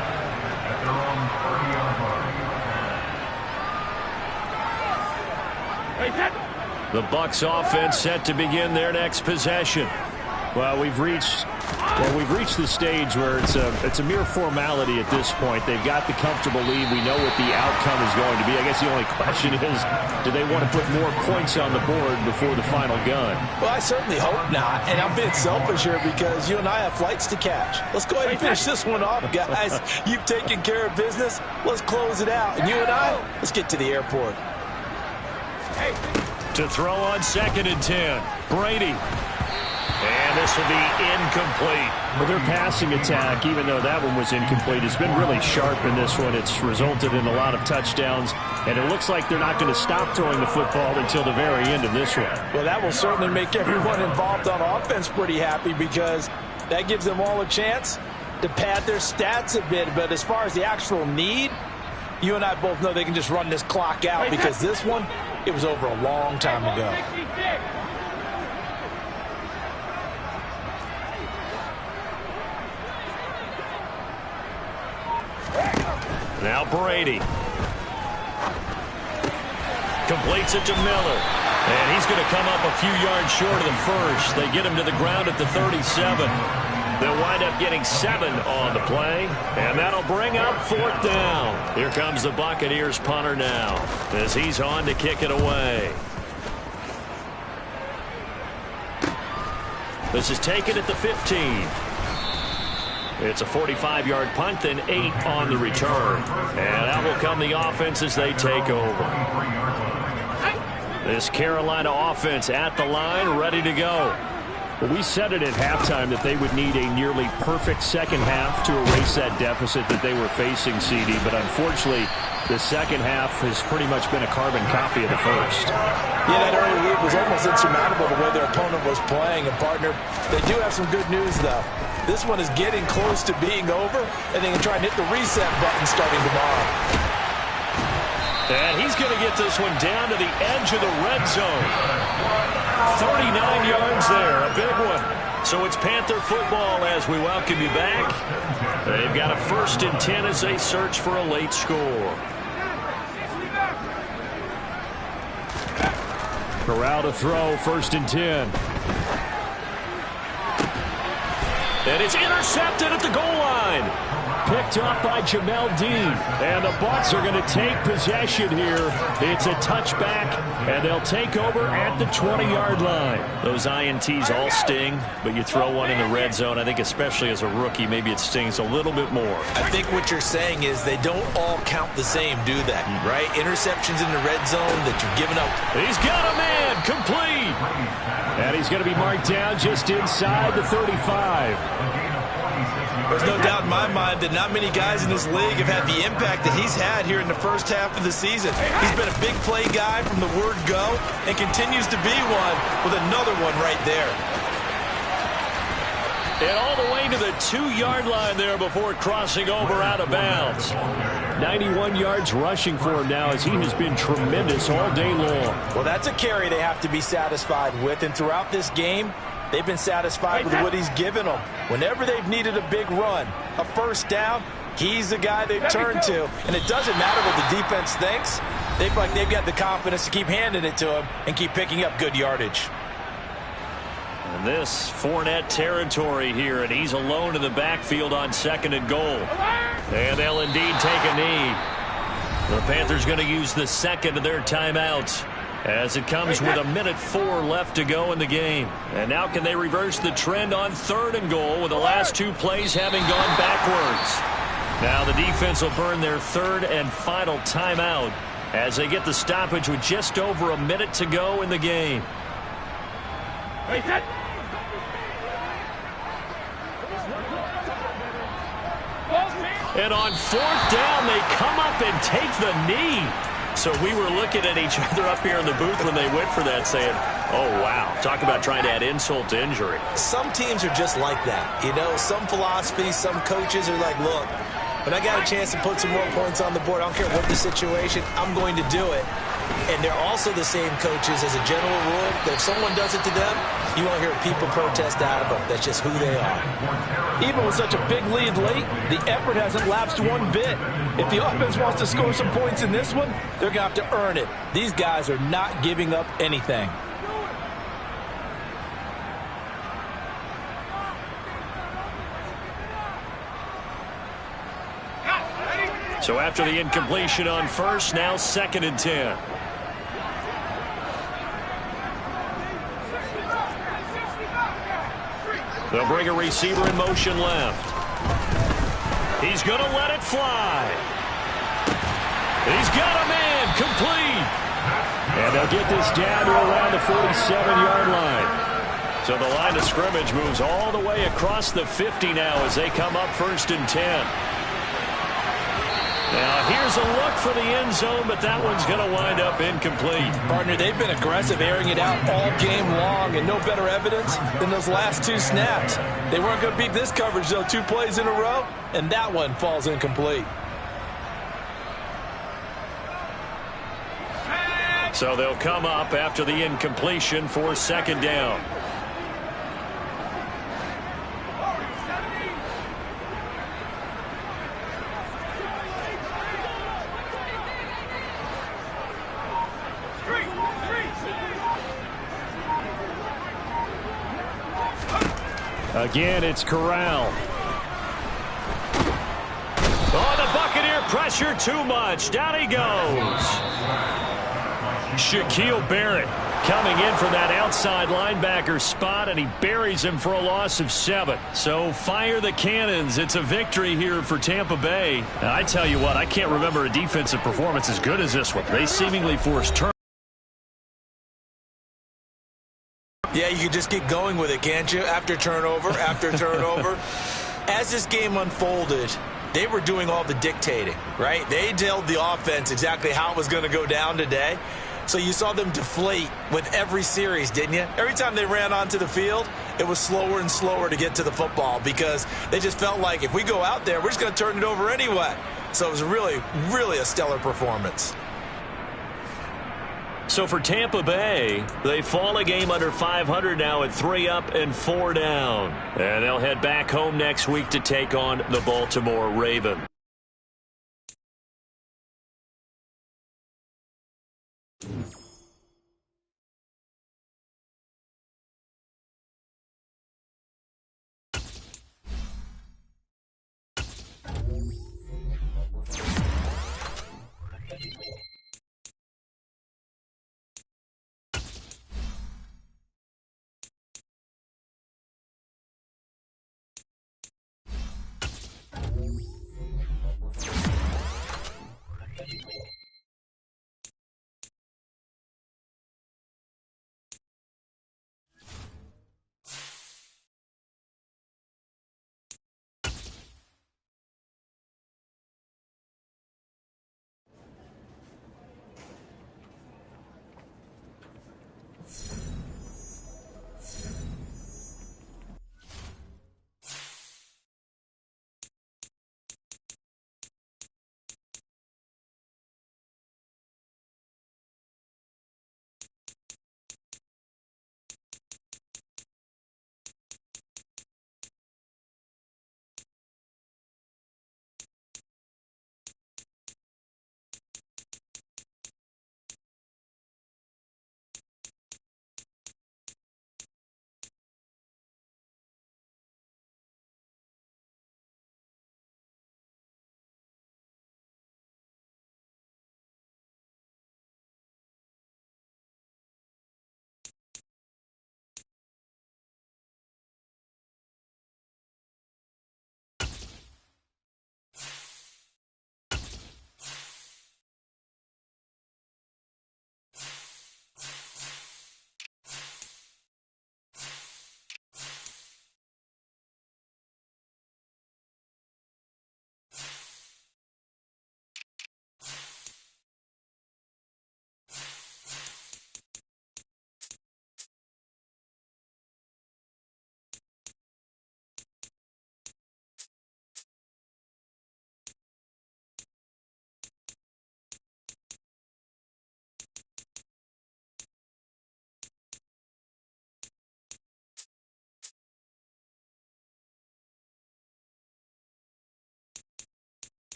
The Bucs offense set to begin their next possession. Well, we've reached the stage where it's a mere formality at this point. They've got the comfortable lead. We know what the outcome is going to be. I guess the only question is, do they want to put more points on the board before the final gun? Well, I certainly hope not. And I'm being selfish here because you and I have flights to catch. Let's go ahead and finish this one off, guys. You've taken care of business. Let's close it out. And you and I, let's get to the airport. To throw on 2nd and 10. Brady. And this will be incomplete. Well, their passing attack, even though that one was incomplete, has been really sharp in this one. It's resulted in a lot of touchdowns, and it looks like they're not going to stop throwing the football until the very end of this one. Well, that will certainly make everyone involved on offense pretty happy because that gives them all a chance to pad their stats a bit. But as far as the actual need, you and I both know they can just run this clock out because this one, it was over a long time ago. Now Brady. Completes it to Miller. And he's going to come up a few yards short of the first. They get him to the ground at the 37. They'll wind up getting 7 on the play. And that'll bring up 4th down. Here comes the Buccaneers punter now as he's on to kick it away. This is taken at the 15. It's a 45-yard punt, then 8 on the return. And out will come the offense as they take over. This Carolina offense at the line, ready to go. Well, we said it at halftime that they would need a nearly perfect second half to erase that deficit that they were facing, CD. But unfortunately, the second half has pretty much been a carbon copy of the first. Yeah, that early lead was almost insurmountable the way their opponent was playing. And, partner, they do have some good news, though. This one is getting close to being over, and they can try and hit the reset button starting tomorrow. And he's going to get this one down to the edge of the red zone. 39 yards there, a big one. So it's Panther football as we welcome you back. They've got a 1st and 10 as they search for a late score. Corral to throw, 1st and 10. And it's intercepted at the goal line. Picked up by Jamel Dean. And the Bucs are going to take possession here. It's a touchback, and they'll take over at the 20-yard line. Those INTs all sting, but you throw one in the red zone. I think especially as a rookie, maybe it stings a little bit more. I think what you're saying is they don't all count the same, do that, right? Interceptions in the red zone that you're giving up. He's got a man, complete. And he's going to be marked down just inside the 35. There's no doubt in my mind that not many guys in this league have had the impact that he's had here in the first half of the season. He's been a big play guy from the word go and continues to be one with another one right there. And all the way to the 2-yard line there before crossing over out of bounds. 91 yards rushing for him now as he has been tremendous all day long. Well, that's a carry they have to be satisfied with, and throughout this game, they've been satisfied with what he's given them. Whenever they've needed a big run, a 1st down, he's the guy they've turned to. And it doesn't matter what the defense thinks. They feel like they've got the confidence to keep handing it to him and keep picking up good yardage. And this Fournette territory here, and he's alone in the backfield on 2nd and goal. And they'll indeed take a knee. The Panthers going to use the 2nd of their timeouts, as it comes with 1:04 left to go in the game. And now can they reverse the trend on 3rd and goal with the last 2 plays having gone backwards? Now the defense will burn their 3rd and final timeout as they get the stoppage with just over a minute to go in the game. And on 4th down, they come up and take the knee. So we were looking at each other up here in the booth when they went for that saying, oh, wow. Talk about trying to add insult to injury. Some teams are just like that. You know, some philosophies, some coaches are like, look, when I got a chance to put some more points on the board, I don't care what the situation, I'm going to do it. And they're also the same coaches as a general rule that if someone does it to them, you won't hear people protest out of them. That's just who they are. Even with such a big lead late, the effort hasn't lapsed one bit. If the offense wants to score some points in this one, they're going to have to earn it. These guys are not giving up anything. So after the incompletion on 1st, now 2nd and 10. They'll bring a receiver in motion left. He's going to let it fly. He's got a man, complete. And they'll get this down to around the 47-yard line. So the line of scrimmage moves all the way across the 50 now as they come up 1st and 10. Now here's a look for the end zone, but that one's going to wind up incomplete. Partner, they've been aggressive, airing it out all game long, and no better evidence than those last 2 snaps. They weren't going to beat this coverage, though, 2 plays in a row, and that one falls incomplete. So they'll come up after the incompletion for second down. Again, it's Corral. Oh, the Buccaneer pressure too much. Down he goes. Shaquille Barrett coming in from that outside linebacker spot, and he buries him for a loss of 7. So fire the cannons. It's a victory here for Tampa Bay. And I tell you what, I can't remember a defensive performance as good as this one. They seemingly forced turnovers. Yeah, you can just keep going with it, can't you? After turnover, after turnover. As this game unfolded, they were doing all the dictating, right? They told the offense exactly how it was going to go down today. So you saw them deflate with every series, didn't you? Every time they ran onto the field, it was slower and slower to get to the football because they just felt like if we go out there, we're just going to turn it over anyway. So it was really, really a stellar performance. So for Tampa Bay, they fall a game under 500 now at 3 up and 4 down. And they'll head back home next week to take on the Baltimore Ravens.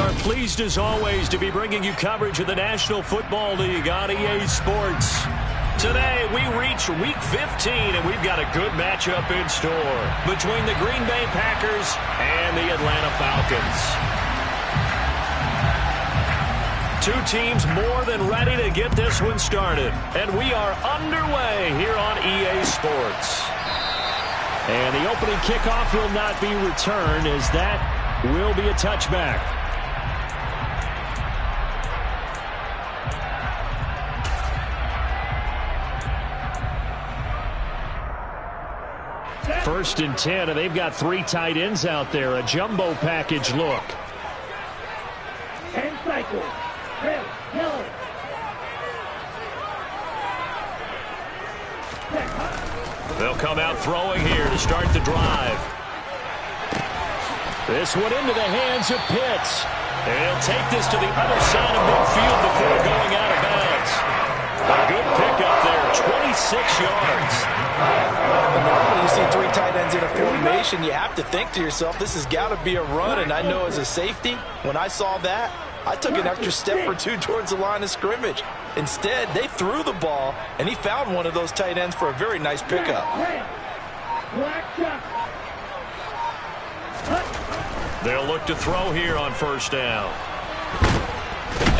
are pleased as always to be bringing you coverage of the National Football League on EA Sports. Today we reach Week 15 and we've got a good matchup in store between the Green Bay Packers and the Atlanta Falcons. Two teams more than ready to get this one started, and we are underway here on EA Sports. And the opening kickoff will not be returned, as that will be a touchback. First and 10, and they've got three tight ends out there. A jumbo package look. And cycle. They'll come out throwing here to start the drive. This one into the hands of Pitts. And he'll take this to the other side of midfield before going out of bounds. A good pickup there, 26 yards. When you see three tight ends in a formation, you have to think to yourself, this has got to be a run. And I know as a safety, when I saw that, I took an extra step or two towards the line of scrimmage. Instead, they threw the ball, and he found one of those tight ends for a very nice pickup. They'll look to throw here on first down.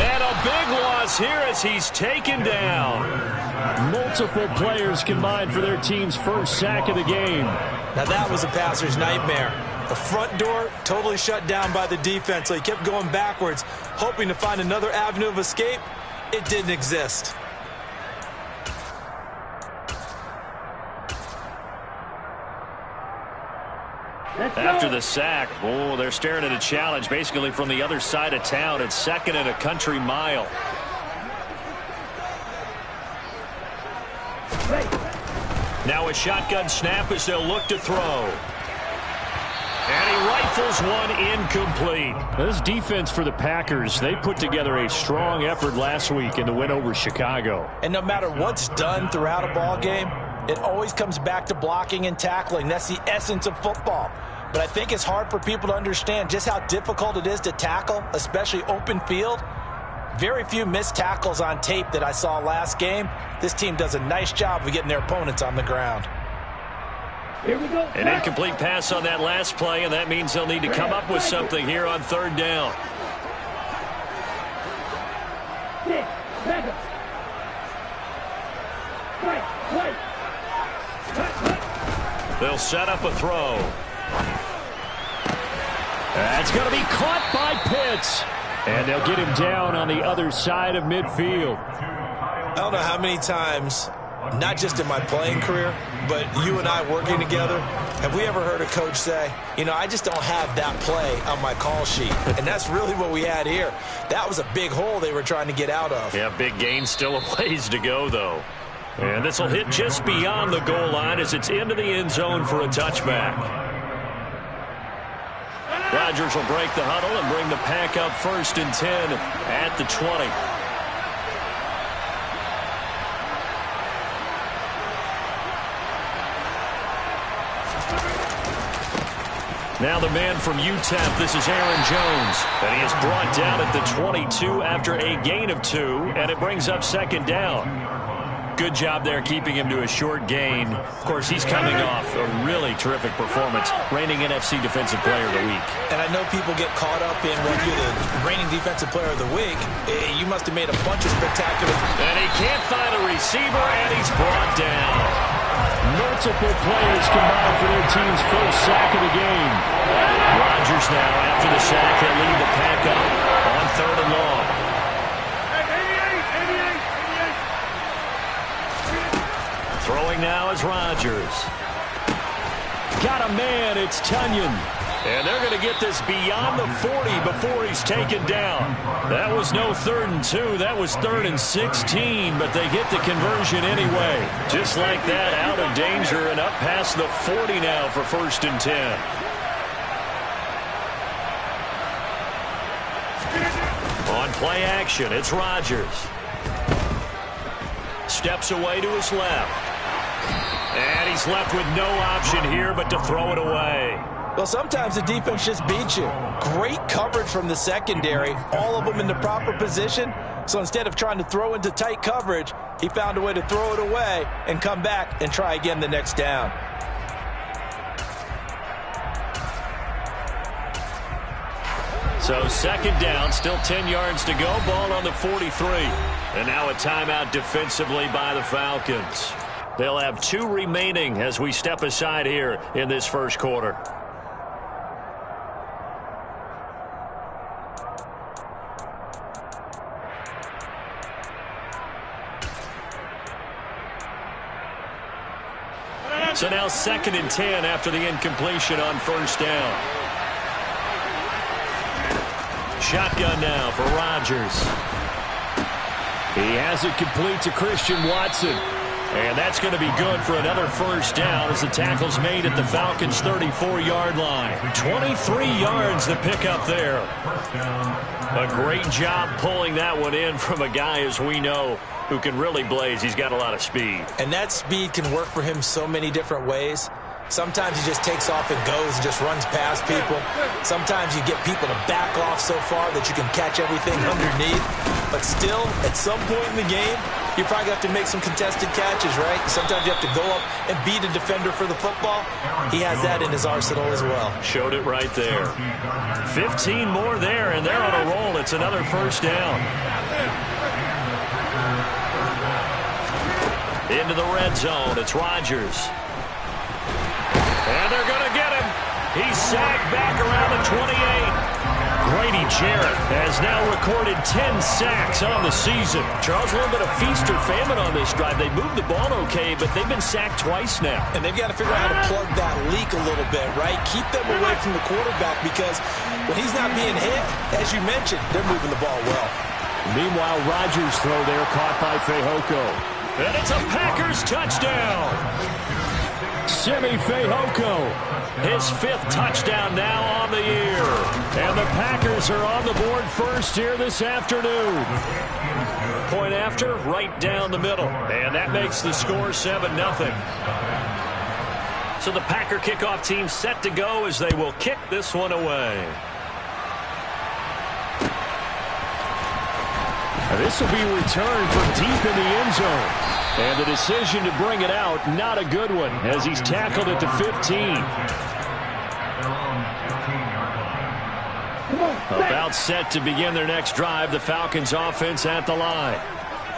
And a big loss here as he's taken down. Multiple players combined for their team's first sack of the game. Now that was a passer's nightmare. The front door totally shut down by the defense, so he kept going backwards, hoping to find another avenue of escape. It didn't exist. After the sack, they're staring at a challenge basically from the other side of town. It's second and a country mile. Now a shotgun snap as they'll look to throw. And he rifles one incomplete. This defense for the Packers, they put together a strong effort last week in the win over Chicago. And no matter what's done throughout a ball game, it always comes back to blocking and tackling. That's the essence of football. But I think it's hard for people to understand just how difficult it is to tackle, especially open field. Very few missed tackles on tape that I saw last game. This team does a nice job of getting their opponents on the ground. Here we go. An incomplete pass on that last play, and that means they'll need to come up with something here on third down. They'll set up a throw. That's going to be caught by Pitts. And they'll get him down on the other side of midfield. I don't know how many times, not just in my playing career, but you and I working together, have we ever heard a coach say, you know, I just don't have that play on my call sheet. And that's really what we had here. That was a big hole they were trying to get out of. Yeah, big gain, still a ways to go, though. And this will hit just beyond the goal line as it's into the end zone for a touchback. Rodgers will break the huddle and bring the pack up first and 10 at the 20. Now the man from UTEP, this is Aaron Jones. And he is brought down at the 22 after a gain of 2, and it brings up second down. Good job there keeping him to a short gain. Of course, he's coming off a really terrific performance, reigning NFC Defensive Player of the Week. And I know people get caught up in when you're the reigning Defensive Player of the Week. You must have made a bunch of spectacular. And he can't find a receiver, and he's brought down. Multiple players combined for their team's first sack of the game. Rodgers now, after the sack, he'll lead the pack up on third and long. Throwing now is Rodgers. Got a man, it's Tunyon. And they're going to get this beyond the 40 before he's taken down. That was no 3rd and 2. That was 3rd and 16, but they get the conversion anyway. Just like that, out of danger and up past the 40 now for 1st and 10. On play action, it's Rodgers. Steps away to his left. And he's left with no option here but to throw it away. Well, sometimes the defense just beats you. Great coverage from the secondary, all of them in the proper position. So instead of trying to throw into tight coverage, he found a way to throw it away and come back and try again the next down. So second down, still 10 yards to go, ball on the 43. And now a timeout defensively by the Falcons. They'll have 2 remaining as we step aside here in this first quarter. So now 2nd and 10 after the incompletion on first down. Shotgun now for Rodgers. He has it complete to Christian Watson. And that's going to be good for another first down as the tackle's made at the Falcons' 34-yard line. 23 yards to pick up there. A great job pulling that one in from a guy, as we know, who can really blaze. He's got a lot of speed. And that speed can work for him so many different ways. Sometimes he just takes off and goes and just runs past people. Sometimes you get people to back off so far that you can catch everything underneath. But still, at some point in the game, you probably have to make some contested catches, right? Sometimes you have to go up and beat a defender for the football. He has that in his arsenal as well. Showed it right there. 15 more there, and they're on a roll. It's another first down. Into the red zone. It's Rodgers. And they're going to get him. He's sagged back around the 28. Grady Jarrett has now recorded 10 sacks on the season. Charles, a little bit of feast or famine on this drive. They moved the ball okay, but they've been sacked twice now. And they've got to figure out how to plug that leak a little bit, right? Keep them away from the quarterback because when he's not being hit, as you mentioned, they're moving the ball well. Meanwhile, Rodgers' throw there caught by Fehoko. And it's a Packers touchdown. Simi Fehoko, his 5th touchdown now on the year. And the Packers are on the board first here this afternoon. Point after, right down the middle. And that makes the score 7-0. So the Packer kickoff team set to go as they will kick this one away. This will be returned from deep in the end zone. And the decision to bring it out, not a good one, as he's tackled at the 15. About set to begin their next drive, the Falcons offense at the line.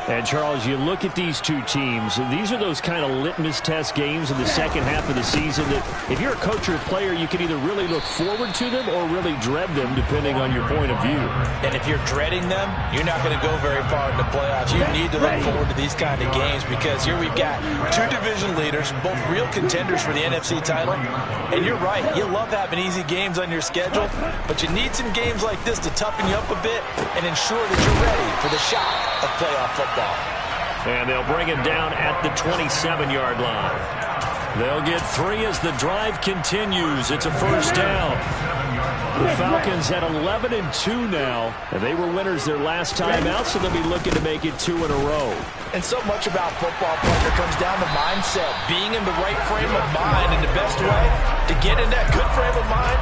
And, Charles, you look at these two teams, these are those kind of litmus test games in the second half of the season that if you're a coach or a player, you can either really look forward to them or really dread them, depending on your point of view. And if you're dreading them, you're not going to go very far in the playoffs. You need to look forward to these kind of games because here we've got 2 division leaders, both real contenders for the NFC title. And you're right, you love having easy games on your schedule, but you need some games like this to toughen you up a bit and ensure that you're ready for the shock of playoff football. And they'll bring it down at the 27-yard line. They'll get 3 as the drive continues. It's a first down. The Falcons at 11-2 now, and they were winners their last time out, so they'll be looking to make it 2 in a row. And so much about football, player, comes down to mindset, being in the right frame of mind, and the best way to get in that good frame of mind,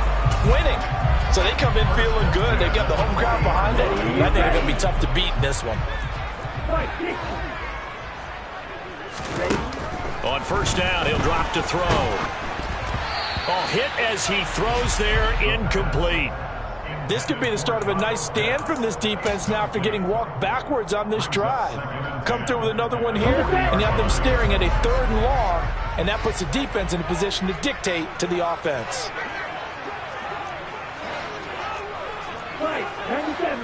winning. So they come in feeling good. They've got the home crowd behind it. I think they're going to be tough to beat in this one. On first down, he'll drop to throw. Oh, hit as he throws there, incomplete. This could be the start of a nice stand from this defense now after getting walked backwards on this drive. Come through with another one here, and you have them staring at a 3rd and long, and that puts the defense in a position to dictate to the offense. 97.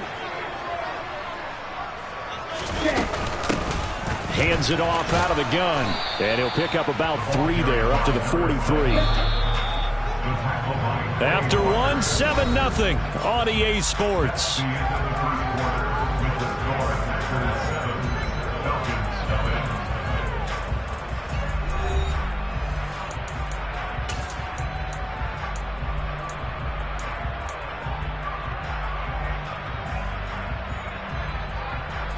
Hands it off out of the gun. And he'll pick up about 3 there, up to the 43. After 1, 7-0 on EA Sports.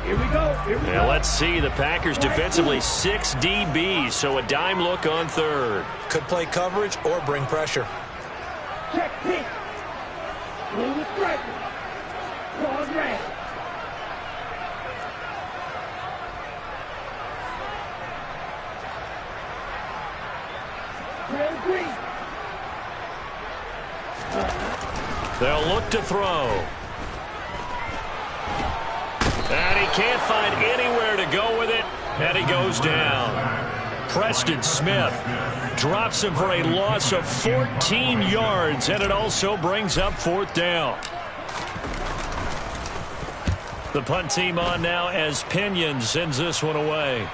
Here we go. Now let's see the Packers defensively 6 DBs, so a dime look on 3rd. Could play coverage or bring pressure. Check pink. Blue with striker. Cross red. Red green. They'll look to throw. And he can't find anywhere to go with it. And he goes down. Preston Smith drops him for a loss of 14 yards. And it also brings up 4th down. The punt team on now as Pinion sends this one away.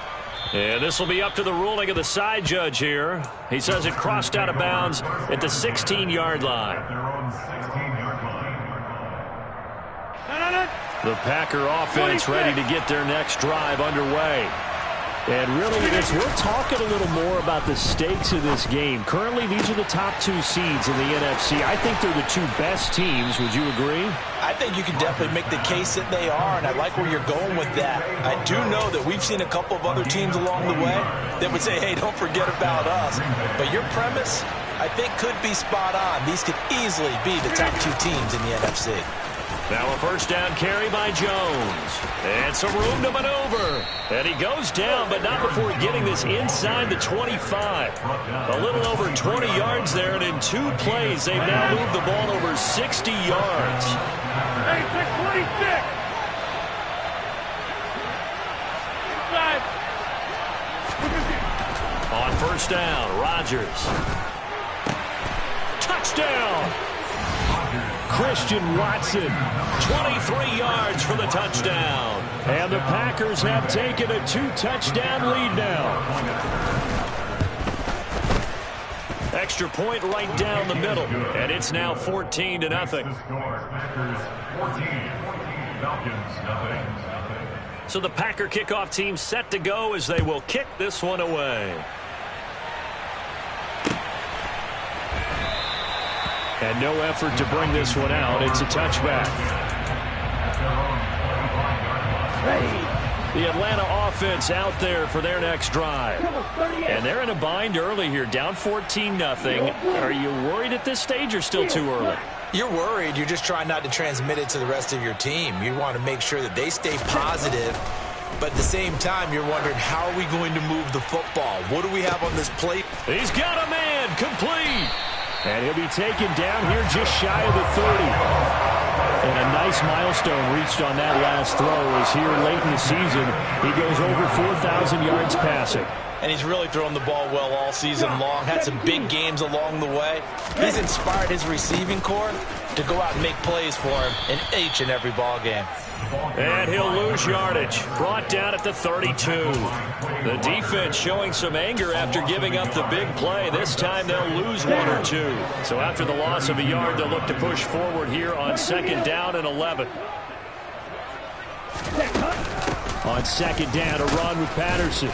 And this will be up to the ruling of the side judge here. He says it crossed out of bounds at the 16-yard line. The Packer offense ready to get their next drive underway. And really, we're talking a little more about the stakes of this game. Currently, these are the top 2 seeds in the NFC. I think they're the 2 best teams. Would you agree? I think you can definitely make the case that they are, and I like where you're going with that. I do know that we've seen a couple of other teams along the way that would say, hey, don't forget about us. But your premise, I think, could be spot on. These could easily be the top 2 teams in the NFC. Now a 1st down carry by Jones. And some room to maneuver. And he goes down, but not before getting this inside the 25. A little over 20 yards there, and in 2 plays, they've now moved the ball over 60 yards. Hey, 626. Inside. On 1st down, Rodgers. Touchdown! Christian Watson. 23 yards for the touchdown. And the Packers have taken a 2-touchdown lead now. Extra point right down the middle. And it's now 14-0. So the Packer kickoff team set to go as they will kick this one away. And no effort to bring this one out. It's a touchback. The Atlanta offense out there for their next drive. And they're in a bind early here, down 14-0. Are you worried at this stage or still too early? You're worried. You're just trying not to transmit it to the rest of your team. You want to make sure that they stay positive. But at the same time, you're wondering, how are we going to move the football? What do we have on this plate? He's got a man complete. And he'll be taken down here just shy of the 30. And a nice milestone reached on that last throw as here late in the season, he goes over 4,000 yards passing. And he's really thrown the ball well all season long. Had some big games along the way. He's inspired his receiving corps to go out and make plays for him in each and every ball game. And he'll lose yardage. Brought down at the 32. The defense showing some anger after giving up the big play. This time they'll lose 1 or 2. So after the loss of a yard, they'll look to push forward here on 2nd down and 11. On 2nd down, a run with Patterson.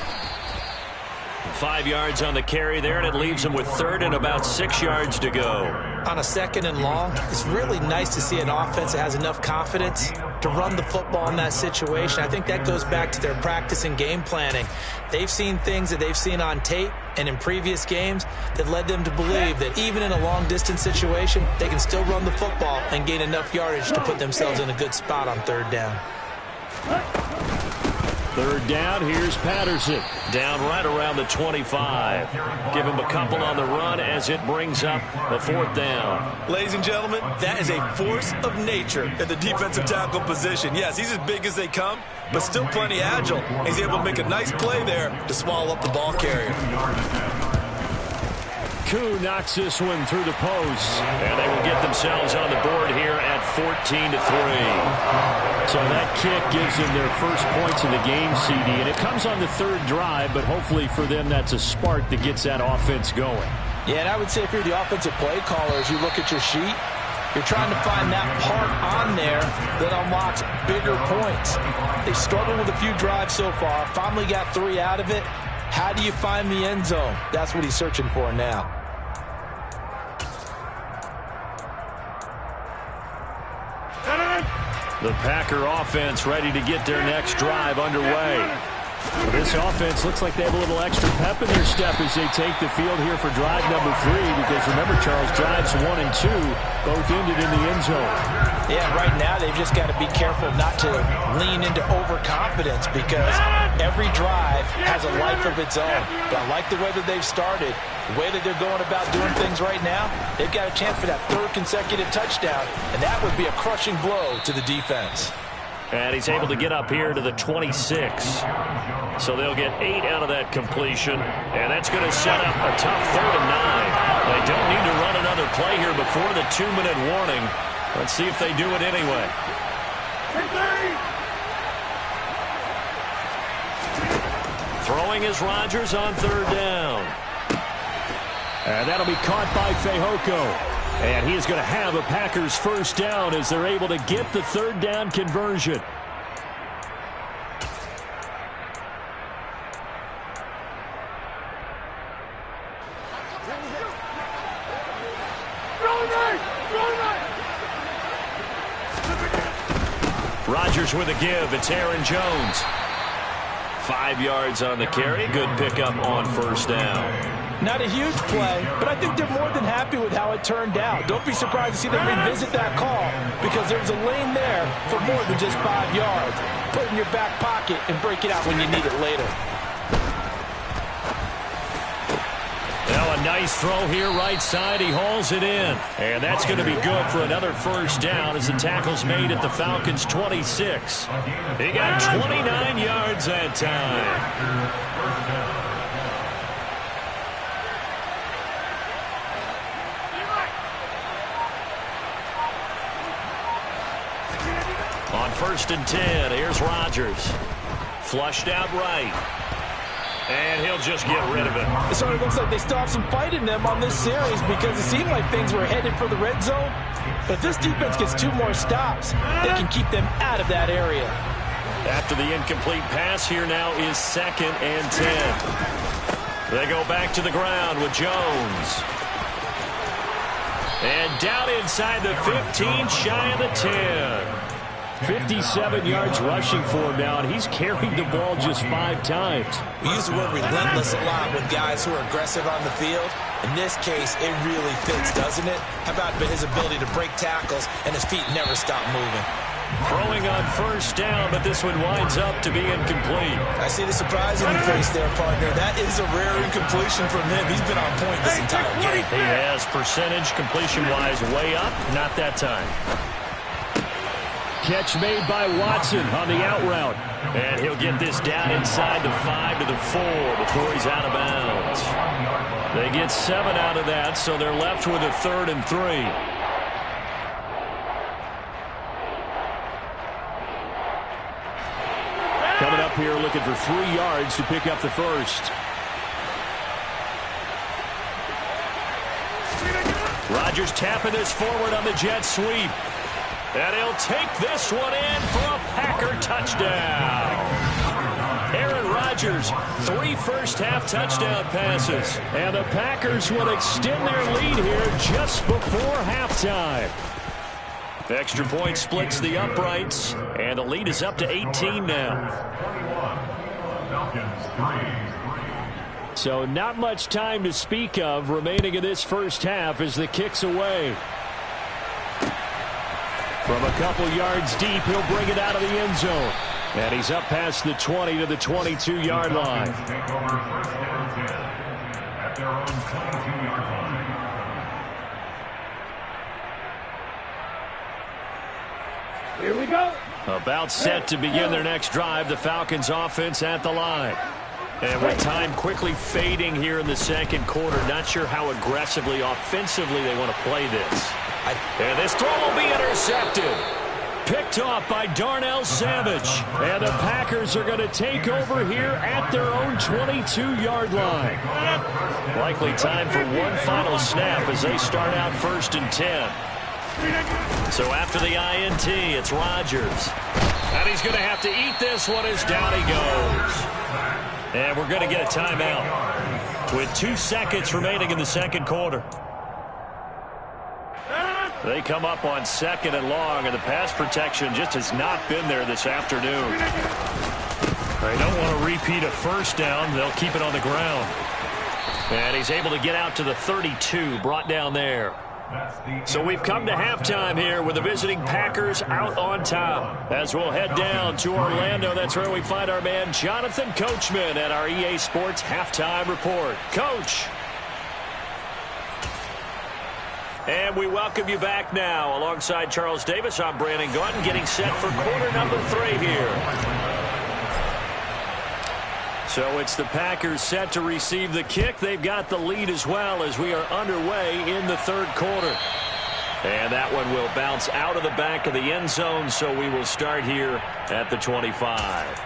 5 yards on the carry there, and it leaves them with 3rd and about 6 yards to go. On a 2nd and long, it's really nice to see an offense that has enough confidence to run the football in that situation. I think that goes back to their practice and game planning. They've seen things that they've seen on tape and in previous games that led them to believe that even in a long-distance situation, they can still run the football and gain enough yardage to put themselves in a good spot on 3rd down. 3rd down, here's Patterson. Down right around the 25. Give him a couple on the run as it brings up a 4th down. Ladies and gentlemen, that is a force of nature at the defensive tackle position. Yes, he's as big as they come, but still plenty agile. He's able to make a nice play there to swallow up the ball carrier. Koo knocks this one through the post. And they will get themselves on the board here at 14-3. So that kick gives them their first points of the game, CD. And it comes on the 3rd drive, but hopefully for them that's a spark that gets that offense going. Yeah, and I would say if you're the offensive play caller, as you look at your sheet, you're trying to find that part on there that unlocks bigger points. They've struggled with a few drives so far, finally got 3 out of it. How do you find the end zone? That's what he's searching for now. The Packer offense ready to get their next drive underway. This offense looks like they have a little extra pep in their step as they take the field here for drive number 3, because remember, Charles, drives 1 and 2 both ended in the end zone. Yeah, right now they've just got to be careful not to lean into overconfidence, because every drive has a life of its own. But I like the way that they've started, the way that they're going about doing things right now. They've got a chance for that 3rd consecutive touchdown, and that would be a crushing blow to the defense. And he's able to get up here to the 26. So they'll get 8 out of that completion. And that's going to set up a tough 3rd and 9. They don't need to run another play here before the 2-minute warning. Let's see if they do it anyway. Throwing is Rodgers on 3rd down. And that'll be caught by Fehoko. And he is going to have a Packers 1st down as they're able to get the 3rd down conversion. Rodgers with a give. It's Aaron Jones. 5 yards on the carry. Good pickup on 1st down. Not a huge play, but I think they're more than happy with how it turned out. Don't be surprised to see them revisit that call, because there's a lane there for more than just 5 yards. Put it in your back pocket and break it out when you need it later. Now a nice throw here right side. He hauls it in. And that's going to be good for another 1st down as the tackle's made at the Falcons' 26. He got 29 yards that time. On 1st and 10, here's Rodgers. Flushed out right. And he'll just get rid of it. It sort of looks like they still have some fight in them on this series, because it seemed like things were headed for the red zone. But if this defense gets 2 more stops, they can keep them out of that area. After the incomplete pass, here now is 2nd and 10. They go back to the ground with Jones. And down inside the 15, shy of the 10. 57 yards rushing for him now, and he's carried the ball just 5 times. We use the word relentless a lot with guys who are aggressive on the field. In this case, it really fits, doesn't it? How about his ability to break tackles and his feet never stop moving? Throwing on 1st down, but this one winds up to be incomplete. I see the surprise in your face there, partner. That is a rare incompletion from him. He's been on point this entire game. He has percentage completion-wise way up. Not that time. Catch made by Watson on the out route. And he'll get this down inside the 5 to the 4 before he's out of bounds. They get 7 out of that, so they're left with a 3rd and 3. Coming up here looking for 3 yards to pick up the 1st. Rodgers tapping this forward on the jet sweep. And he'll take this one in for a Packer touchdown. Aaron Rodgers, 3 first-half touchdown passes. And the Packers will extend their lead here just before halftime. Extra point splits the uprights, and the lead is up to 18 now. So not much time to speak of remaining in this 1st half as the kick's away. From a couple yards deep, he'll bring it out of the end zone. And he's up past the 20 to the 22-yard line. Here we go. About set to begin their next drive, the Falcons offense at the line. And with time quickly fading here in the 2nd quarter, not sure how aggressively, offensively they want to play this. And this throw will be intercepted. Picked off by Darnell Savage. And the Packers are going to take over here at their own 22-yard line. Likely time for one final snap as they start out 1st and 10. So after the INT, it's Rodgers. And he's going to have to eat this one as down he goes. And we're going to get a timeout with 2 seconds remaining in the 2nd quarter. They come up on 2nd and long, and the pass protection just has not been there this afternoon. They don't want to repeat a first down. They'll keep it on the ground. And he's able to get out to the 32, brought down there. So we've come to halftime here with the visiting Packers out on top. As we'll head down to Orlando, that's where we find our man Jonathan Coachman at our EA Sports Halftime Report. Coach. And we welcome you back now. Alongside Charles Davis, I'm Brandon Gaudin, getting set for quarter number 3 here. So it's the Packers set to receive the kick. They've got the lead as well as we are underway in the third quarter. And that one will bounce out of the back of the end zone, so we will start here at the 25.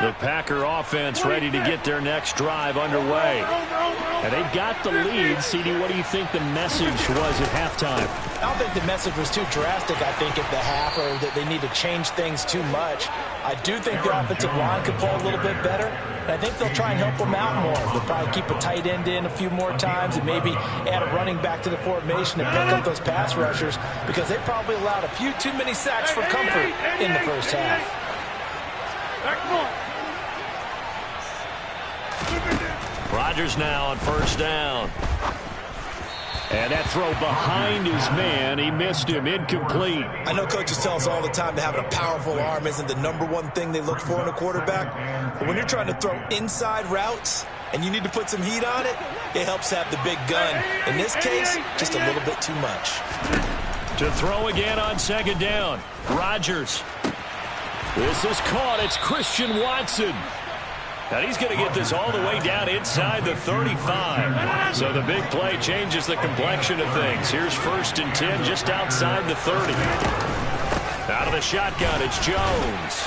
The Packer offense ready to get their next drive underway. And they've got the lead. CD, what do you think the message was at halftime? I don't think the message was too drastic, I think, at the half, or that they need to change things too much. I do think the offensive line could play a little bit better, and I think they'll try and help them out more. They'll probably keep a tight end in a few more times and maybe add a running back to the formation and pick up those pass rushers, because they probably allowed a few too many sacks for comfort in the first half. Rodgers now on first down. And that throw behind his man. He missed him. Incomplete. I know coaches tell us all the time that having a powerful arm isn't the #1 thing they look for in a quarterback. But when you're trying to throw inside routes and you need to put some heat on it, it helps have the big gun. In this case, just a little bit too much. To throw again on second down. Rodgers. This is caught. It's Christian Watson. And he's going to get this all the way down inside the 35. So the big play changes the complexion of things. Here's 1st and 10 just outside the 30. Out of the shotgun, it's Jones.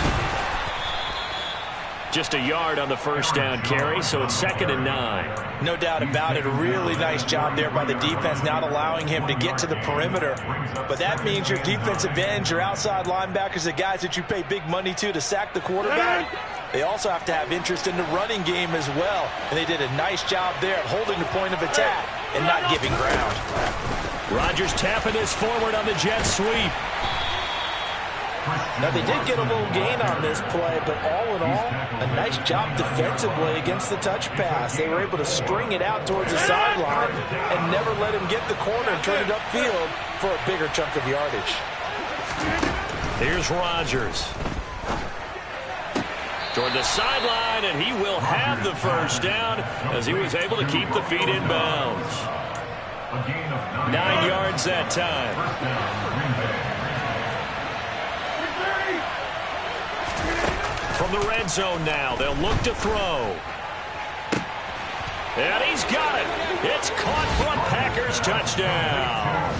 Just a yard on the first down carry, so it's 2nd and 9. No doubt about it. A really nice job there by the defense, not allowing him to get to the perimeter. But that means your defensive ends, your outside linebackers, the guys that you pay big money to sack the quarterback, they also have to have interest in the running game as well. And they did a nice job there at holding the point of attack and not giving ground. Rodgers tapping this forward on the jet sweep. Now, they did get a little gain on this play, but all in all, a nice job defensively against the touch pass. They were able to string it out towards the sideline and never let him get the corner and turn it upfield for a bigger chunk of yardage. Here's Rodgers. Toward the sideline, and he will have the first down as he was able to keep the feet in bounds. 9 yards that time. From the red zone now, they'll look to throw. And he's got it. It's caught for a Packers touchdown.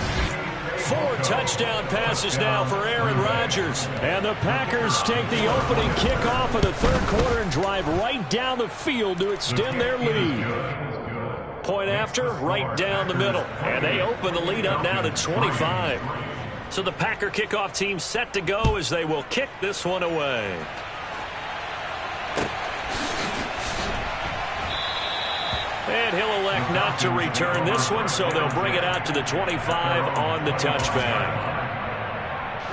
4 touchdown passes now for Aaron Rodgers. And the Packers take the opening kickoff of the third quarter and drive right down the field to extend their lead. Point after, right down the middle. And they open the lead up now to 25. So the Packer kickoff team set to go as they will kick this one away. And he'll elect not to return this one, so they'll bring it out to the 25 on the touchback.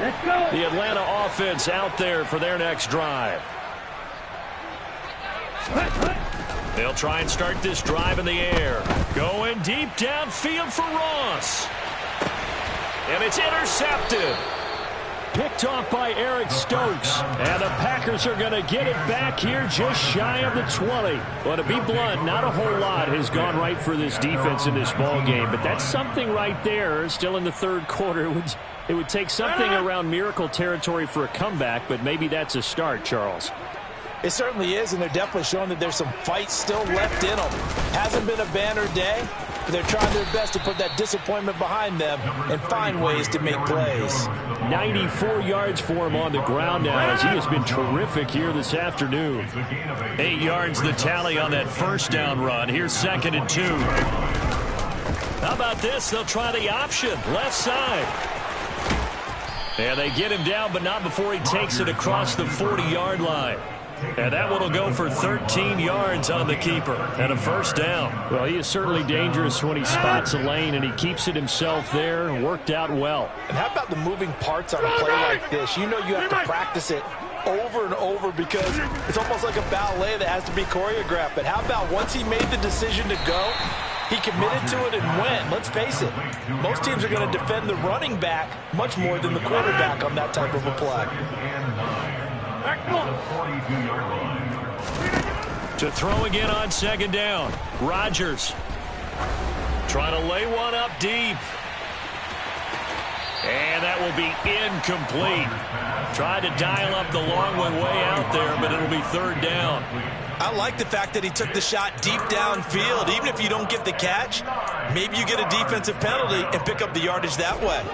Let's go. The Atlanta offense out there for their next drive. They'll try and start this drive in the air. Going deep downfield for Ross. And it's intercepted. Picked off by Eric Stokes. And the Packers are going to get it back here just shy of the 20. Well, to be blunt, not a whole lot has gone right for this defense in this ball game. But that's something right there. Still in the third quarter. It would take something around miracle territory for a comeback, but maybe that's a start, Charles. It certainly is, and they're definitely showing that there's some fight still left in them. Hasn't been a banner day, but they're trying their best to put that disappointment behind them and find ways to make plays. 94 yards for him on the ground now as he has been terrific here this afternoon. 8 yards the tally on that first down run. Here's 2nd and 2. How about this? They'll try the option. Left side. And they get him down, but not before he takes it across the 40-yard line. And that one will go for 13 yards on the keeper and a first down. Well, he is certainly dangerous when he spots a lane, and he keeps it himself there. Worked out well. And how about the moving parts on a play like this? You know you have to practice it over and over because it's almost like a ballet that has to be choreographed. But how about once he made the decision to go, he committed to it and went. Let's face it, most teams are going to defend the running back much more than the quarterback on that type of a play. To throw again on second down. Rodgers trying to lay one up deep. And that will be incomplete. Tried to dial up the long one way out there, but it'll be third down. I like the fact that he took the shot deep downfield. Even if you don't get the catch, maybe you get a defensive penalty and pick up the yardage that way.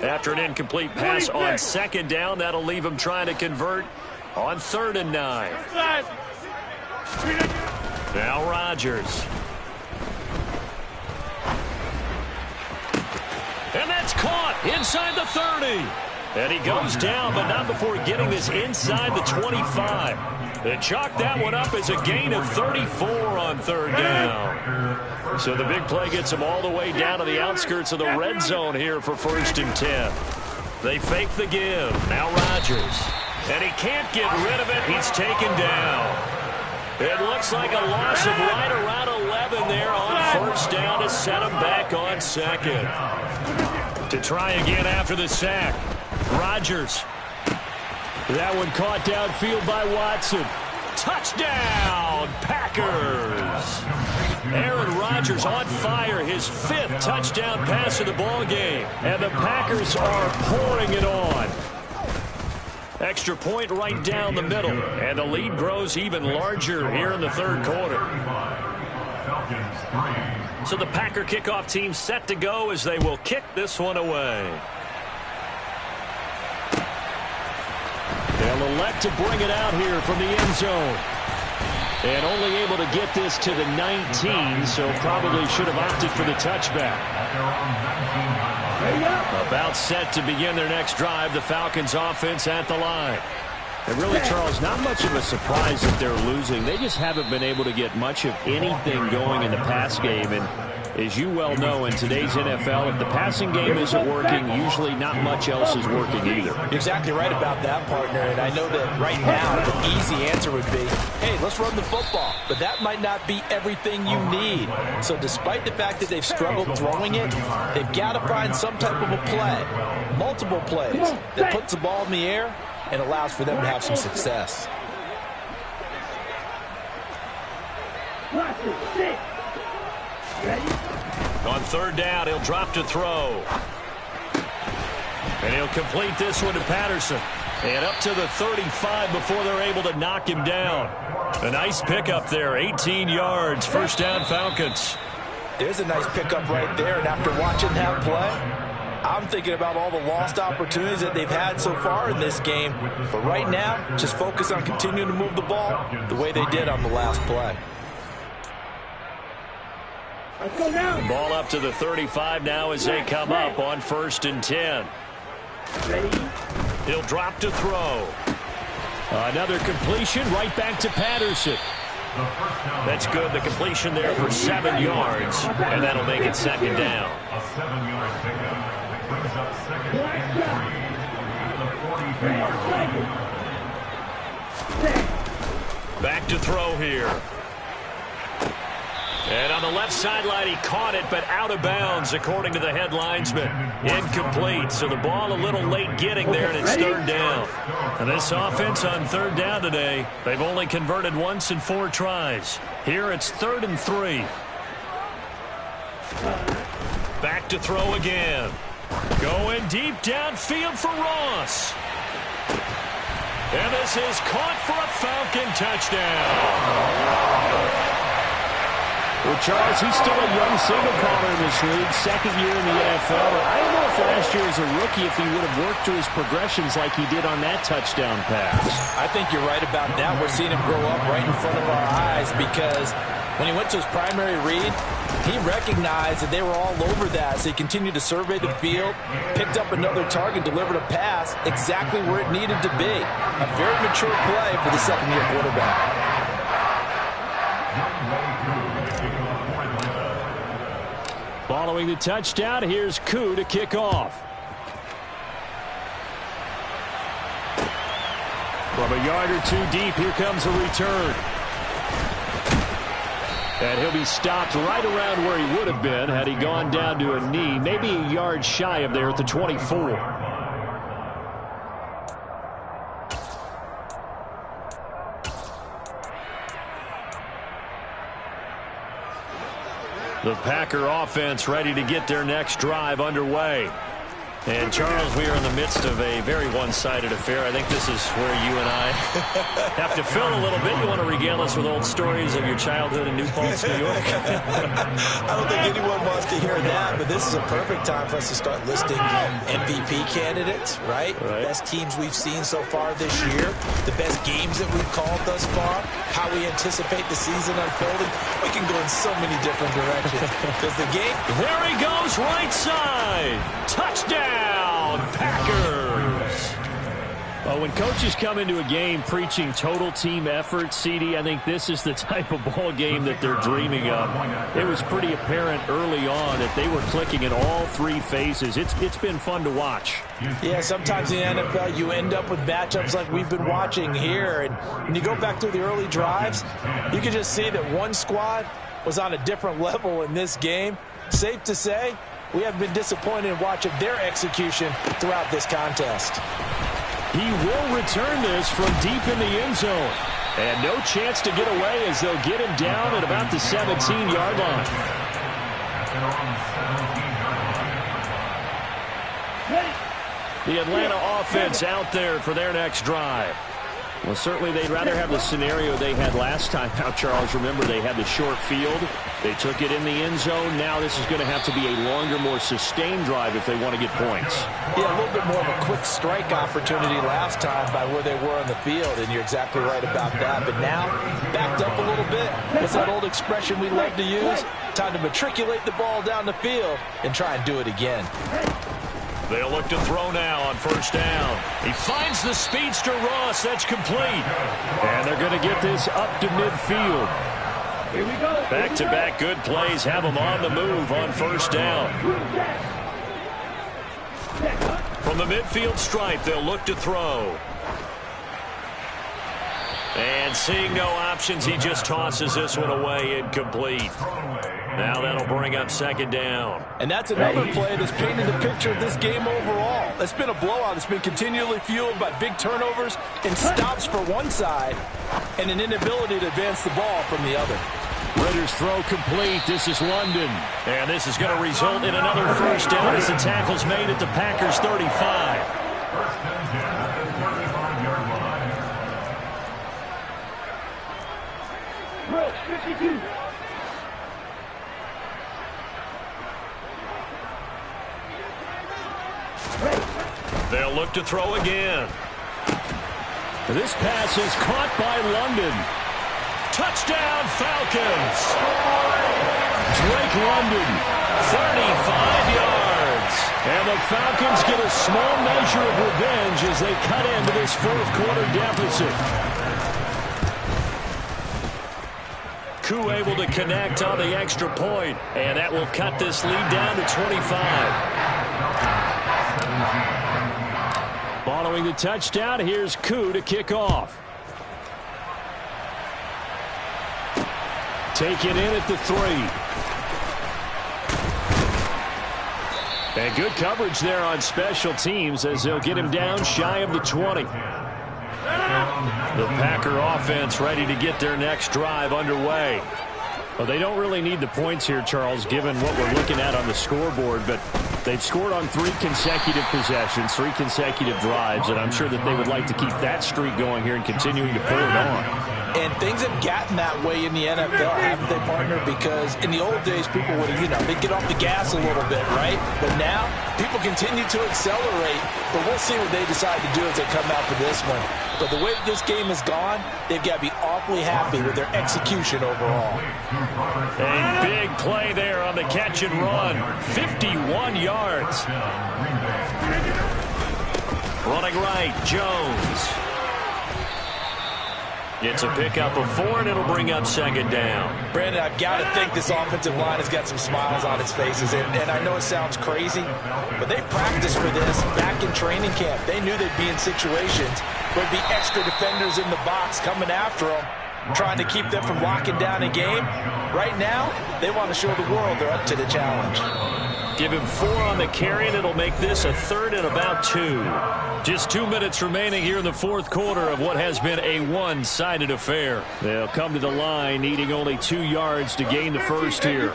After an incomplete pass on second down, that'll leave him trying to convert on 3rd and 9. Now Rodgers. And that's caught inside the 30. And he goes down, but not before getting this inside the 25. They chalk that one up as a gain of 34 on 3rd down. So the big play gets him all the way down to the outskirts of the red zone here for 1st and 10. They fake the give. Now Rodgers. And he can't get rid of it. He's taken down. It looks like a loss of right around 11 there on 1st down to set him back on 2nd. To try again after the sack. Rodgers. That one caught downfield by Watson. Touchdown, Packers. Aaron Rodgers on fire, his 5th touchdown pass of the ball game. And the Packers are pouring it on. Extra point right down the middle. And the lead grows even larger here in the 3rd quarter. So the Packer kickoff team set to go as they will kick this one away. They'll elect to bring it out here from the end zone. And only able to get this to the 19, so probably should have opted for the touchback. About set to begin their next drive, the Falcons offense at the line. And really, Charles, not much of a surprise that they're losing. They just haven't been able to get much of anything going in the pass game. And as you well know, in today's NFL, if the passing game isn't working, usually not much else is working either. You're exactly right about that, partner. And I know that right now the easy answer would be, hey, let's run the football. But that might not be everything you need. So despite the fact that they've struggled throwing it, they've got to find some type of a play, multiple plays, that puts the ball in the air and allows for them to have some success. On 3rd down, he'll drop to throw. And he'll complete this one to Patterson. And up to the 35 before they're able to knock him down. A nice pickup there, 18 yards, 1st down Falcons. There's a nice pickup right there, and after watching that play, I'm thinking about all the lost opportunities that they've had so far in this game. But right now, just focus on continuing to move the ball the way they did on the last play. Ball up to the 35 now as they come up on 1st and 10. He'll drop to throw. Another completion right back to Patterson. That's good. The completion there for 7 yards. And that'll make it 2nd down. A 7-yard pickup brings up 2nd and 3 at the 42-yard line. Back to throw here. And on the left sideline, he caught it, but out of bounds, according to the head linesman. Incomplete, so the ball a little late getting there, and it's 3rd down. And this offense on 3rd down today, they've only converted once in 4 tries. Here it's 3rd and 3. Back to throw again. Going deep downfield for Ross. And this is caught for a Falcon touchdown. Well, Charles, he's still a young single caller in this league, 2nd year in the NFL. I don't know if last year as a rookie if he would have worked through his progressions like he did on that touchdown pass. I think you're right about that. We're seeing him grow up right in front of our eyes because When he went to his primary read, he recognized that they were all over that, so he continued to survey the field, picked up another target, delivered a pass exactly where it needed to be. A very mature play for the second-year quarterback. Following the touchdown, here's Koo to kick off. From a yard or two deep, here comes a return. And he'll be stopped right around where he would have been had he gone down to a knee, maybe a yard shy of there at the 24. The Packer offense ready to get their next drive underway. And, Charles, we are in the midst of a very one-sided affair. I think this is where you and I have to fill a little bit. You want to regale us with old stories of your childhood in New Paltz, New York? I don't think anyone wants to hear that, but this is a perfect time for us to start listing MVP candidates, right? Best teams we've seen so far this year, the best games that we've called thus far, how we anticipate the season unfolding. We can go in so many different directions. Because the game... There he goes, right side. Touchdown, Packers. Well, when coaches come into a game preaching total team effort, CD, I think this is the type of ball game that they're dreaming of. It was pretty apparent early on that they were clicking in all three phases. It's been fun to watch. Yeah, sometimes in the NFL you end up with matchups like we've been watching here. And when you go back through the early drives, you can just see that one squad was on a different level in this game. Safe to say, we have been disappointed in watching their execution throughout this contest. He will return this from deep in the end zone. And no chance to get away as they'll get him down at about the 17-yard line. The Atlanta offense out there for their next drive. Well, certainly they'd rather have the scenario they had last time out, Charles. Remember, they had the short field. They took it in the end zone. Now this is going to have to be a longer, more sustained drive if they want to get points. Yeah, a little bit more of a quick strike opportunity last time by where they were on the field, and you're exactly right about that. But now, backed up a little bit. What's that old expression we love to use? Time to matriculate the ball down the field and try and do it again. They'll look to throw now on first down. He finds the speedster Ross. That's complete. And they're going to get this up to midfield. Here we go. Back-to-back good plays have them on the move on first down. From the midfield stripe, they'll look to throw. And seeing no options, he just tosses this one away, incomplete. Now that'll bring up second down. And that's another play that's painted the picture of this game overall. It's been a blowout. It's been continually fueled by big turnovers and stops for one side and an inability to advance the ball from the other. Ritter's throw complete. This is London. And this is going to result in another first down as the tackle's made at the Packers' 35. First and 10 at the 35-yard line. Bro, 52. They'll look to throw again. This pass is caught by London. Touchdown, Falcons. Drake London, 35 yards. And the Falcons get a small measure of revenge as they cut into this fourth quarter deficit. Koo able to connect on the extra point, and that will cut this lead down to 25. Following the touchdown, here's Koo to kick off. Take it in at the 3. And good coverage there on special teams as they'll get him down shy of the 20. The Packer offense ready to get their next drive underway. Well, they don't really need the points here, Charles, given what we're looking at on the scoreboard, but they've scored on 3 consecutive possessions, 3 consecutive drives, and I'm sure that they would like to keep that streak going here and continuing to pull it on. And Things have gotten that way in the NFL, haven't they, partner? Because in the old days, people would have, they'd get off the gas a little bit, right? But now, people continue to accelerate. But we'll see what they decide to do as they come out for this one. But the way this game has gone, they've got to be awfully happy with their execution overall. A big play there on the catch and run. 51 yards. Running right, Jones. It's a pickup of 4, and it'll bring up second down. Brandon, I've got to think this offensive line has got some smiles on its faces. And I know it sounds crazy, but they practiced for this back in training camp. They knew they'd be in situations where there'd be extra defenders in the box coming after them, trying to keep them from locking down a game. Right now, they want to show the world they're up to the challenge. Give him 4 on the carry, and it'll make this a 3rd and about 2. Just 2 minutes remaining here in the fourth quarter of what has been a one-sided affair. They'll come to the line, needing only 2 yards to gain the first here.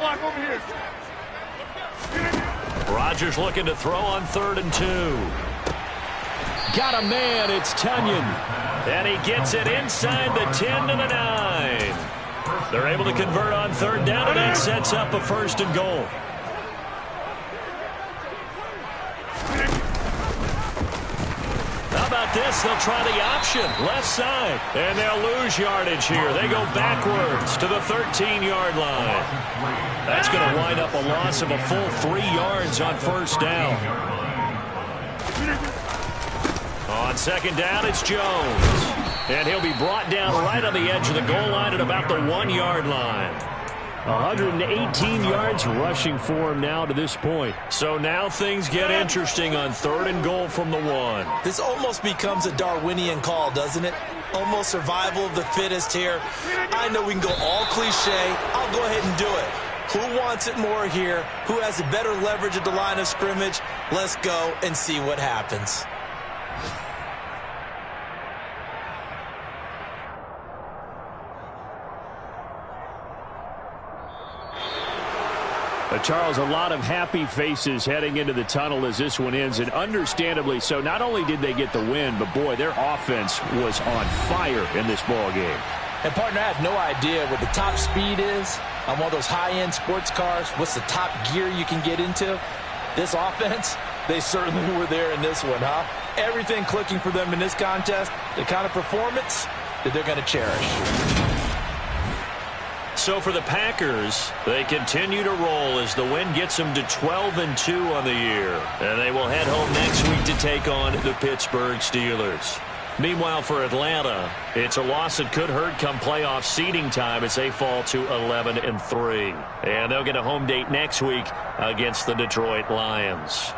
Rodgers looking to throw on 3rd and 2. Got a man, it's Tunyon. And he gets it inside the 10 to the 9. They're able to convert on 3rd down, and that sets up a 1st and goal. How about this? They'll try the option, left side. And they'll lose yardage here. They go backwards to the 13-yard line. That's going to wind up a loss of a full 3 yards on 1st down. On 2nd down, it's Jones. And he'll be brought down right on the edge of the goal line at about the 1-yard line. 118 yards rushing for him now to this point. So now things get interesting on 3rd and goal from the 1. This almost becomes a Darwinian call, doesn't it? Almost survival of the fittest here. I know we can go all cliche. I'll go ahead and do it. Who wants it more here? Who has a better leverage at the line of scrimmage? Let's go and see what happens. Charles, a lot of happy faces heading into the tunnel as this one ends, and understandably so. Not only did they get the win, but boy, their offense was on fire in this ball game. And partner, I have no idea what the top speed is on one of those high-end sports cars. What's the top gear you can get into? This offense, they certainly were there in this one, huh? Everything clicking for them in this contest, the kind of performance that they're going to cherish. So for the Packers, they continue to roll as the win gets them to 12-2 on the year. And they will head home next week to take on the Pittsburgh Steelers. Meanwhile, for Atlanta, it's a loss that could hurt come playoff seeding time as they fall to 11-3. And they'll get a home date next week against the Detroit Lions.